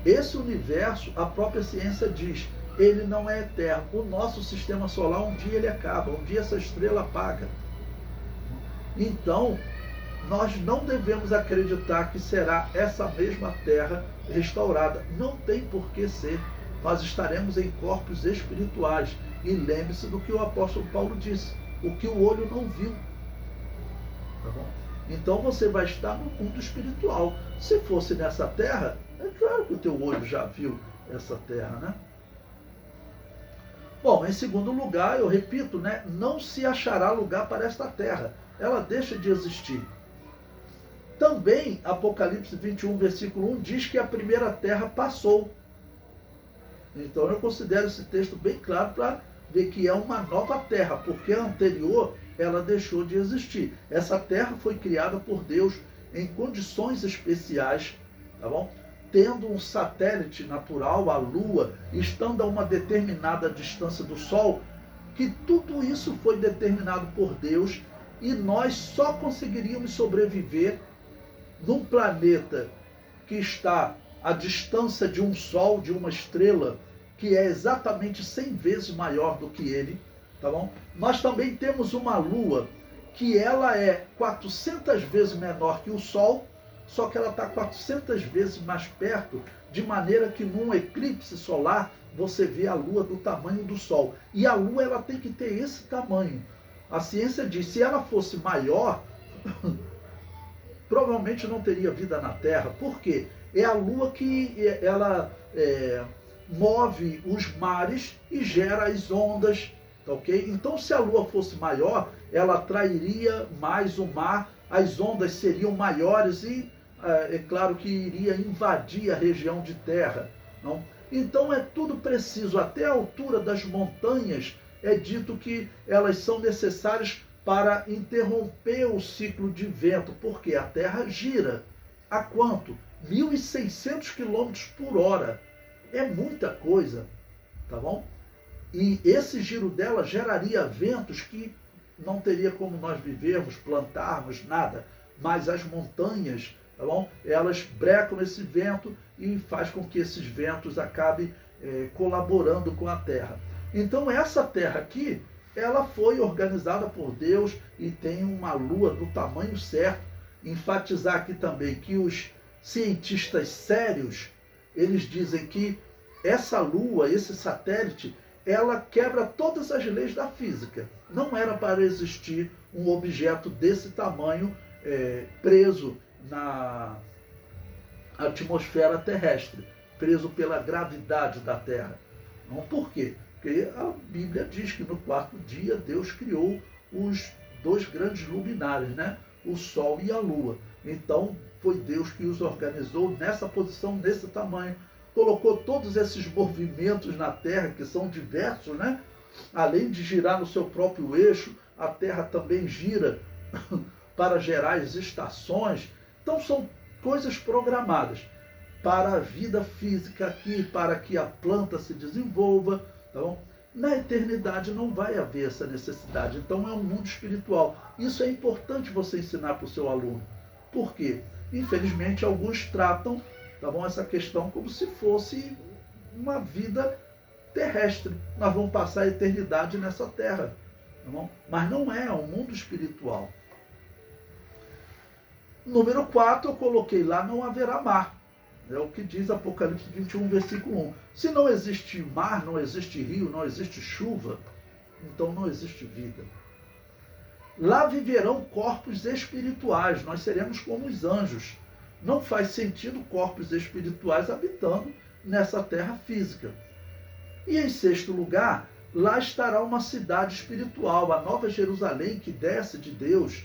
Esse universo, a própria ciência diz, ele não é eterno. O nosso sistema solar, um dia ele acaba, um dia essa estrela apaga. Então, nós não devemos acreditar que será essa mesma terra restaurada. Não tem por que ser. Nós estaremos em corpos espirituais. E lembre-se do que o apóstolo Paulo disse: o que o olho não viu. Tá bom? Então você vai estar no mundo espiritual. Se fosse nessa terra, é claro que o teu olho já viu essa terra, né? Bom, em segundo lugar, eu repito, né, não se achará lugar para esta terra. Ela deixa de existir. Também, Apocalipse 21, versículo 1, diz que a primeira terra passou. Então eu considero esse texto bem claro para ver que é uma nova terra, porque a anterior, ela deixou de existir. Essa terra foi criada por Deus em condições especiais, tá bom? Tendo um satélite natural, a Lua, estando a uma determinada distância do Sol, que tudo isso foi determinado por Deus e nós só conseguiríamos sobreviver num planeta que está à distância de um Sol, de uma estrela, que é exatamente 100 vezes maior do que ele, tá bom? Nós também temos uma Lua que ela é 400 vezes menor que o Sol, só que ela está 400 vezes mais perto, de maneira que num eclipse solar você vê a Lua do tamanho do Sol. E a Lua ela tem que ter esse tamanho. A ciência diz, se ela fosse maior, provavelmente não teria vida na Terra. Por quê? É a Lua que ela move os mares e gera as ondas, tá ok? Então, se a Lua fosse maior, ela atrairia mais o mar, as ondas seriam maiores e é claro que iria invadir a região de terra. Não? Então é tudo preciso, até a altura das montanhas é dito que elas são necessárias para interromper o ciclo de vento, porque a Terra gira. A quanto? 1.600 km por hora. É muita coisa, tá bom? E esse giro dela geraria ventos que não teria como nós vivermos, plantarmos, nada. Mas as montanhas, tá bom? Elas brecam esse vento e faz com que esses ventos acabem colaborando com a Terra. Então essa Terra aqui, ela foi organizada por Deus e tem uma Lua do tamanho certo. Enfatizar aqui também que os cientistas sérios, eles dizem que essa Lua, esse satélite, ela quebra todas as leis da física. Não era para existir um objeto desse tamanho preso na atmosfera terrestre, preso pela gravidade da Terra. Não, por quê? Porque a Bíblia diz que no quarto dia Deus criou os dois grandes luminares, né? O Sol e a Lua. Então foi Deus que os organizou nessa posição, nesse tamanho. Colocou todos esses movimentos na Terra, que são diversos, né? Além de girar no seu próprio eixo, a Terra também gira para gerar as estações. Então são coisas programadas para a vida física aqui, para que a planta se desenvolva. Tá bom? Na eternidade não vai haver essa necessidade. Então é um mundo espiritual. Isso é importante você ensinar para o seu aluno. Por quê? Infelizmente alguns tratam, tá bom, essa questão como se fosse uma vida terrestre. Nós vamos passar a eternidade nessa terra. Tá bom? Mas não é um mundo espiritual. Número 4, eu coloquei lá, não haverá mar. É o que diz Apocalipse 21, versículo 1. Se não existe mar, não existe rio, não existe chuva, então não existe vida. Lá viverão corpos espirituais, nós seremos como os anjos. Não faz sentido corpos espirituais habitando nessa terra física. E em sexto lugar, lá estará uma cidade espiritual, a Nova Jerusalém, que desce de Deus,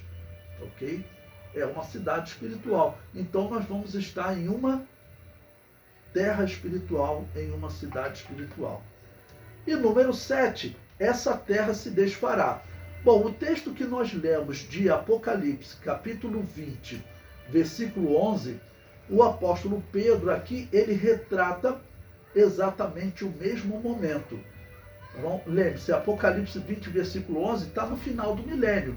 ok? É uma cidade espiritual. Então nós vamos estar em uma terra espiritual, em uma cidade espiritual. E número 7, essa terra se desfará. Bom, o texto que nós lemos de Apocalipse, capítulo 20, versículo 11, o apóstolo Pedro aqui, ele retrata exatamente o mesmo momento. Então, lembre-se, Apocalipse 20, versículo 11, está no final do milênio,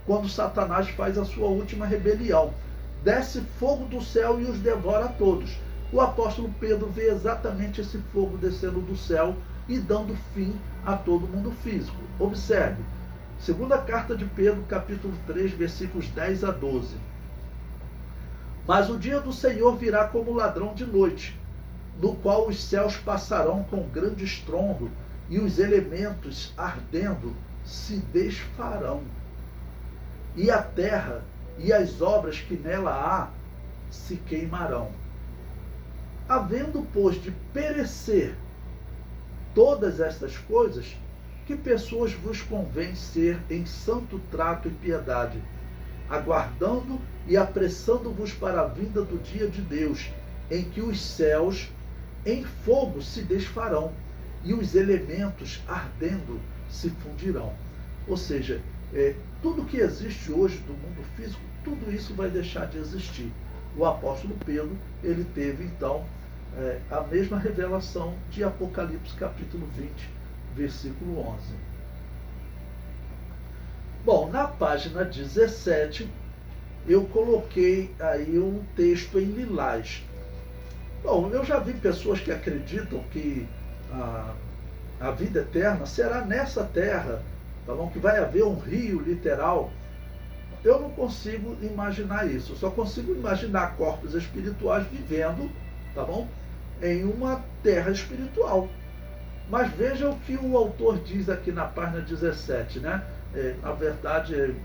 quando Satanás faz a sua última rebelião. Desce fogo do céu e os devora a todos. O apóstolo Pedro vê exatamente esse fogo descendo do céu e dando fim a todo mundo físico. Observe, segunda carta de Pedro, capítulo 3, versículos 10 a 12. Mas o dia do Senhor virá como ladrão de noite, no qual os céus passarão com grande estrondo e os elementos ardendo se desfarão. E a terra e as obras que nela há se queimarão. Havendo, pois, de perecer todas estas coisas, que pessoas vos convém ser em santo trato e piedade, aguardando e apressando-vos para a vinda do dia de Deus, em que os céus em fogo se desfarão e os elementos ardendo se fundirão. Ou seja, tudo que existe hoje do mundo físico, tudo isso vai deixar de existir. O apóstolo Pedro, ele teve então a mesma revelação de Apocalipse capítulo 20, versículo 11. Bom, na página 17, eu coloquei aí um texto em lilás. Bom, eu já vi pessoas que acreditam que a vida eterna será nessa terra, tá bom? Que vai haver um rio literal. Eu não consigo imaginar isso. Eu só consigo imaginar corpos espirituais vivendo, tá bom? Em uma terra espiritual. Mas veja o que o autor diz aqui na página 17, né? Na verdade, ele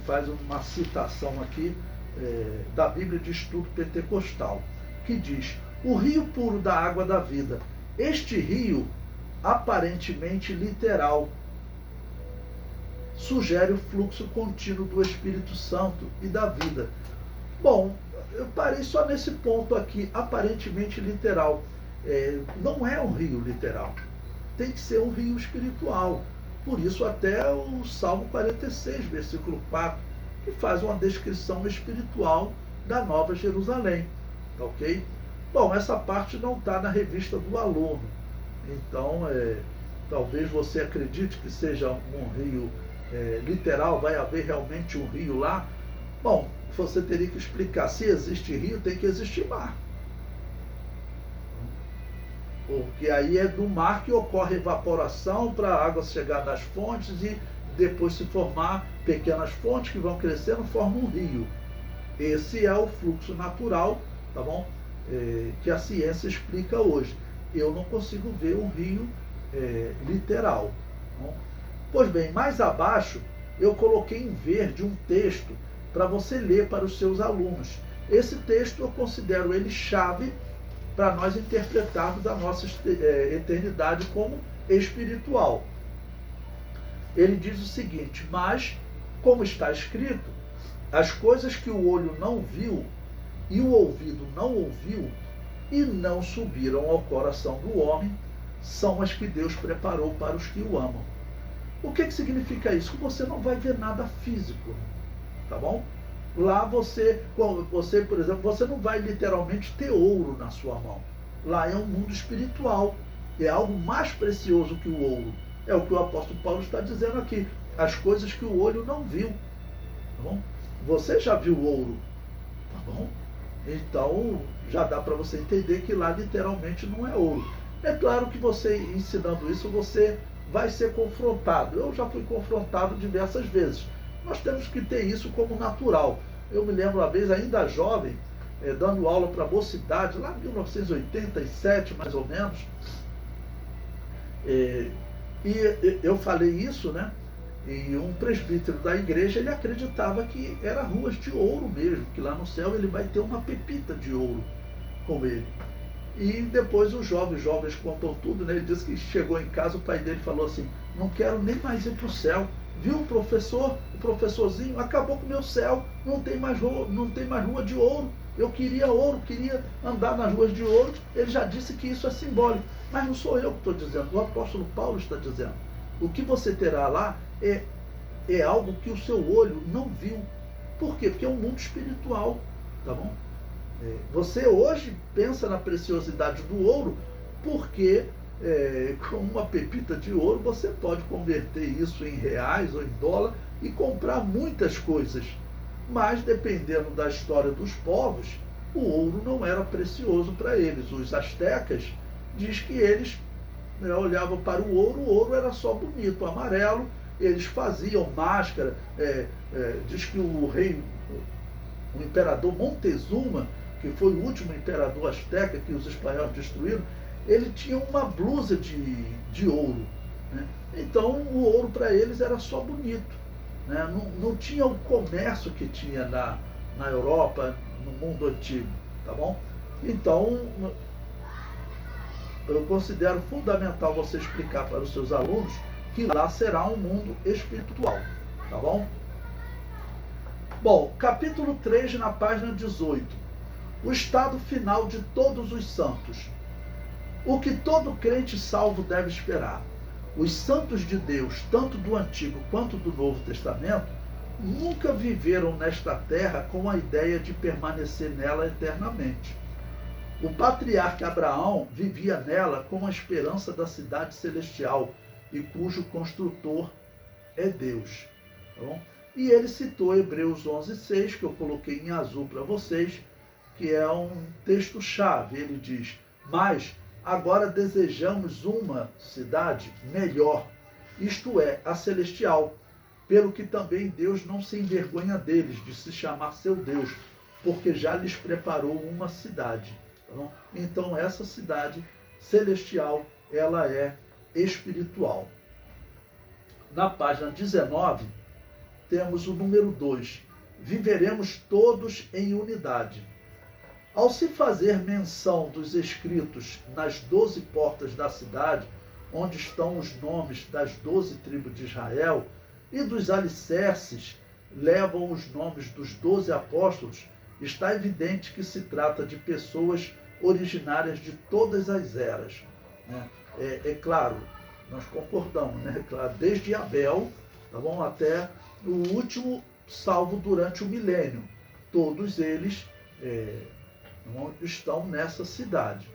faz uma citação aqui da Bíblia de Estudo Pentecostal, que diz: o rio puro da água da vida. Este rio, aparentemente literal, sugere o fluxo contínuo do Espírito Santo e da vida. Bom, eu parei só nesse ponto aqui, aparentemente literal. Não é um rio literal, tem que ser um rio espiritual. Por isso até o Salmo 46, versículo 4, que faz uma descrição espiritual da Nova Jerusalém. Ok? Bom, essa parte não está na revista do aluno. Então, talvez você acredite que seja um rio literal, vai haver realmente um rio lá. Bom, você teria que explicar, se existe rio, tem que existir mar. Porque aí é do mar que ocorre evaporação para a água chegar nas fontes e depois se formar pequenas fontes que vão crescendo, formam um rio. Esse é o fluxo natural, tá bom? Que a ciência explica hoje. Eu não consigo ver um rio literal. Tá bom? Pois bem, mais abaixo eu coloquei em verde um texto para você ler para os seus alunos. Esse texto eu considero ele chave para nós interpretarmos a nossa eternidade como espiritual. Ele diz o seguinte: mas, como está escrito, as coisas que o olho não viu e o ouvido não ouviu e não subiram ao coração do homem, são as que Deus preparou para os que o amam. O que significa isso? Que você não vai ver nada físico. tá bom? Lá você, por exemplo, você não vai literalmente ter ouro na sua mão. Lá é um mundo espiritual, é algo mais precioso que o ouro. É o que o apóstolo Paulo está dizendo aqui, as coisas que o olho não viu, tá bom? Você já viu ouro, tá bom? Então já dá para você entender que lá literalmente não é ouro. É claro que você ensinando isso, você vai ser confrontado. Eu já fui confrontado diversas vezes. Nós temos que ter isso como natural. Eu me lembro uma vez, ainda jovem, dando aula para a mocidade, lá em 1987 mais ou menos, e eu falei isso, né? E um presbítero da igreja, ele acreditava que era ruas de ouro mesmo, que lá no céu ele vai ter uma pepita de ouro com ele. E depois os jovens contam tudo, né? Ele disse que chegou em casa, o pai dele falou assim, não quero nem mais ir para o céu. Viu o professorzinho, acabou com o meu céu, não tem mais rua de ouro. Eu queria ouro, queria andar nas ruas de ouro. Ele já disse que isso é simbólico. Mas não sou eu que estou dizendo, o apóstolo Paulo está dizendo. O que você terá lá é algo que o seu olho não viu. Por quê? Porque é um mundo espiritual, tá bom? Você hoje pensa na preciosidade do ouro porque com uma pepita de ouro você pode converter isso em reais ou em dólar e comprar muitas coisas. Mas dependendo da história dos povos, o ouro não era precioso para eles. Os astecas diz que eles olhavam para o ouro era só bonito, amarelo. Eles faziam máscara. Diz que o imperador Montezuma, que foi o último imperador asteca que os espanhóis destruíram, ele tinha uma blusa de ouro, né? Então o ouro para eles era só bonito, né? Não tinha o comércio que tinha na Europa, no mundo antigo, tá bom? Então eu considero fundamental você explicar para os seus alunos que lá será um mundo espiritual, tá bom? Bom, capítulo 3, na página 18. O estado final de todos os santos. O que todo crente salvo deve esperar. Os santos de Deus, tanto do Antigo quanto do Novo Testamento, nunca viveram nesta terra com a ideia de permanecer nela eternamente. O patriarca Abraão vivia nela com a esperança da cidade celestial e cujo construtor é Deus. Tá bom? E ele citou Hebreus 11:6, que eu coloquei em azul para vocês, que é um texto-chave. Ele diz, mas agora desejamos uma cidade melhor, isto é, a celestial, pelo que também Deus não se envergonha deles, de se chamar seu Deus, porque já lhes preparou uma cidade. Tá bom? Então essa cidade celestial, ela é espiritual. Na página 19, temos o número 2. Viveremos todos em unidade. Ao se fazer menção dos escritos nas 12 portas da cidade, onde estão os nomes das 12 tribos de Israel, e dos alicerces levam os nomes dos 12 apóstolos, está evidente que se trata de pessoas originárias de todas as eras. É claro, nós concordamos, né? Claro, desde Abel, tá bom, até o último salvo durante o milênio. Todos eles estão nessa cidade.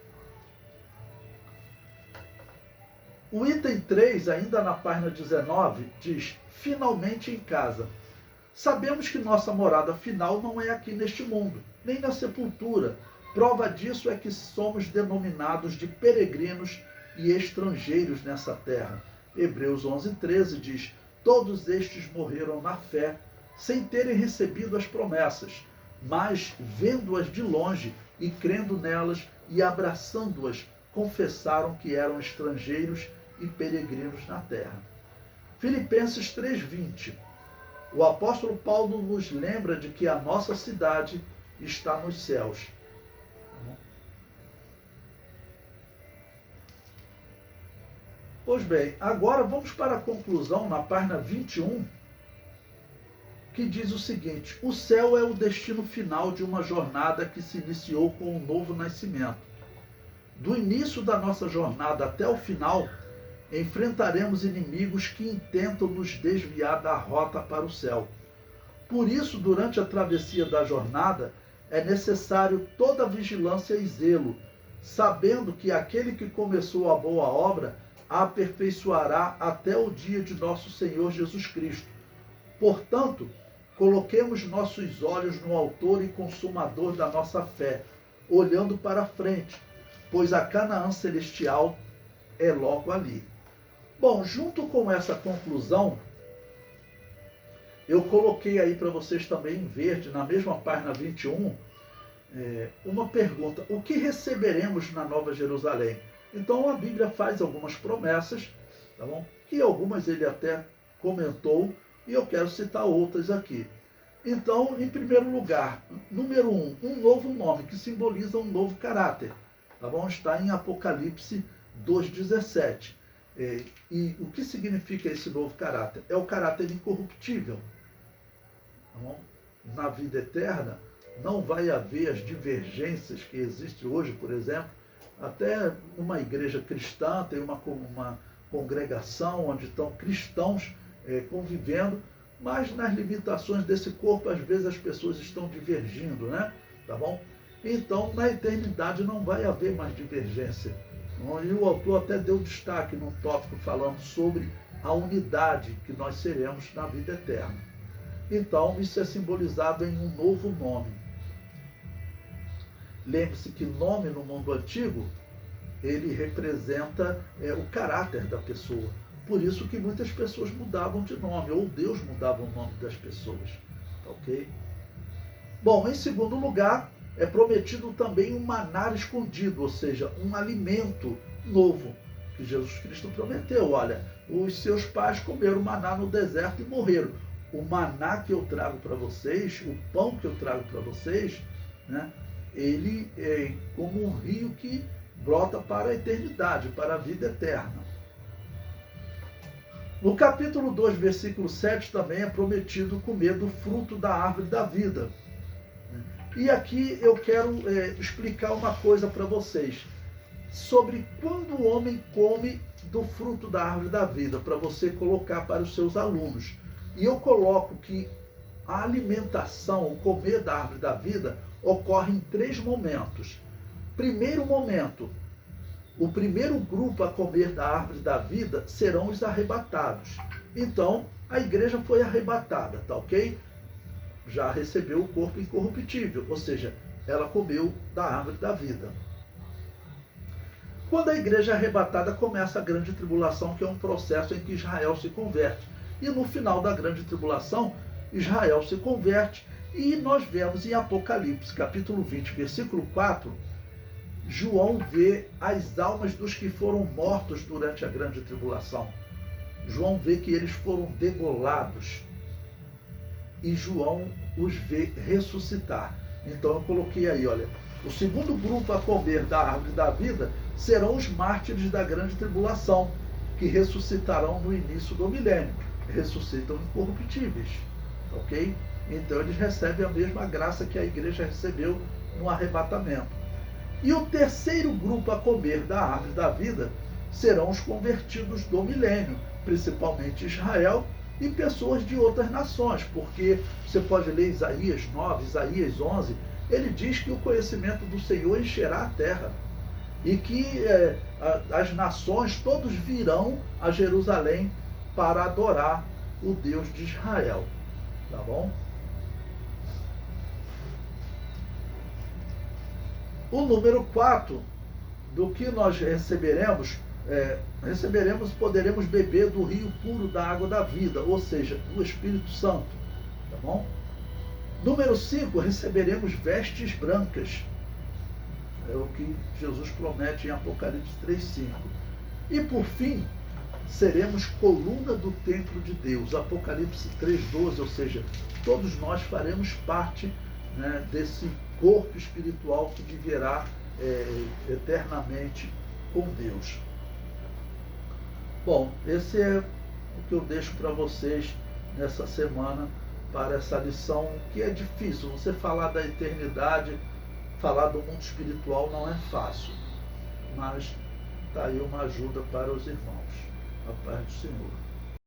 O item 3, ainda na página 19, diz, finalmente em casa. Sabemos que nossa morada final não é aqui neste mundo, nem na sepultura. Prova disso é que somos denominados de peregrinos e estrangeiros nessa terra. Hebreus 11:13 diz, todos estes morreram na fé, sem terem recebido as promessas, mas vendo-as de longe e crendo nelas e abraçando-as, confessaram que eram estrangeiros e peregrinos na terra. Filipenses 3:20. O apóstolo Paulo nos lembra de que a nossa cidade está nos céus. Pois bem, agora vamos para a conclusão na página 21, que diz o seguinte, o céu é o destino final de uma jornada que se iniciou com um novo nascimento. Do início da nossa jornada até o final, enfrentaremos inimigos que intentam nos desviar da rota para o céu. Por isso, durante a travessia da jornada, é necessário toda vigilância e zelo, sabendo que aquele que começou a boa obra a aperfeiçoará até o dia de nosso Senhor Jesus Cristo. Portanto, coloquemos nossos olhos no autor e consumador da nossa fé, olhando para frente, pois a Canaã celestial é logo ali. Bom, junto com essa conclusão, eu coloquei aí para vocês também em verde, na mesma página 21, uma pergunta: o que receberemos na Nova Jerusalém? Então a Bíblia faz algumas promessas, tá bom? Que algumas ele até comentou, e eu quero citar outras aqui. Então, em primeiro lugar, número 1, um novo nome, que simboliza um novo caráter, tá bom? Está em Apocalipse 2,17. E o que significa esse novo caráter? É o caráter incorruptível. Tá bom? Na vida eterna, não vai haver as divergências que existem hoje, por exemplo. Até uma igreja cristã tem uma congregação onde estão cristãos convivendo, mas nas limitações desse corpo, às vezes as pessoas estão divergindo, né? Tá bom? Então, na eternidade não vai haver mais divergência. E o autor até deu destaque num tópico falando sobre a unidade que nós seremos na vida eterna. Então, isso é simbolizado em um novo nome. Lembre-se que nome no mundo antigo, ele representa o caráter da pessoa. Por isso que muitas pessoas mudavam de nome, ou Deus mudava o nome das pessoas. Ok? Bom, em segundo lugar, é prometido também um maná escondido, ou seja, um alimento novo, que Jesus Cristo prometeu. Olha, os seus pais comeram maná no deserto e morreram. O maná que eu trago para vocês, o pão que eu trago para vocês, né, ele é como um rio que brota para a eternidade, para a vida eterna. No capítulo 2, versículo 7, também é prometido comer do fruto da árvore da vida. E aqui eu quero explicar uma coisa para vocês, sobre quando o homem come do fruto da árvore da vida, para você colocar para os seus alunos. E eu coloco que a alimentação, o comer da árvore da vida, ocorre em 3 momentos. Primeiro momento, o primeiro grupo a comer da árvore da vida serão os arrebatados. Então, a igreja foi arrebatada, tá ok? Já recebeu o corpo incorruptível, ou seja, ela comeu da árvore da vida. Quando a igreja é arrebatada, começa a grande tribulação, que é um processo em que Israel se converte. E no final da grande tribulação, Israel se converte, e nós vemos em Apocalipse, capítulo 20, versículo 4, João vê as almas dos que foram mortos durante a grande tribulação. João vê que eles foram degolados. E João os vê ressuscitar. Então eu coloquei aí, olha, o segundo grupo a comer da árvore da vida serão os mártires da grande tribulação, que ressuscitarão no início do milênio. Ressuscitam incorruptíveis, ok? Então eles recebem a mesma graça que a igreja recebeu no arrebatamento. E o terceiro grupo a comer da árvore da vida serão os convertidos do milênio, principalmente Israel e pessoas de outras nações, porque você pode ler Isaías 9, Isaías 11, ele diz que o conhecimento do Senhor encherá a terra, e que as nações todos virão a Jerusalém para adorar o Deus de Israel, tá bom? O número 4 do que nós receberemos, poderemos beber do rio puro da água da vida, ou seja, do Espírito Santo, tá bom? Número 5, receberemos vestes brancas, é o que Jesus promete em Apocalipse 3:5. E por fim, seremos coluna do templo de Deus, Apocalipse 3:12, ou seja, todos nós faremos parte, né, desse corpo espiritual que viverá eternamente com Deus. Bom, esse é o que eu deixo para vocês nessa semana, para essa lição que é difícil. Você falar da eternidade, falar do mundo espiritual não é fácil, mas está aí uma ajuda para os irmãos. A paz do Senhor.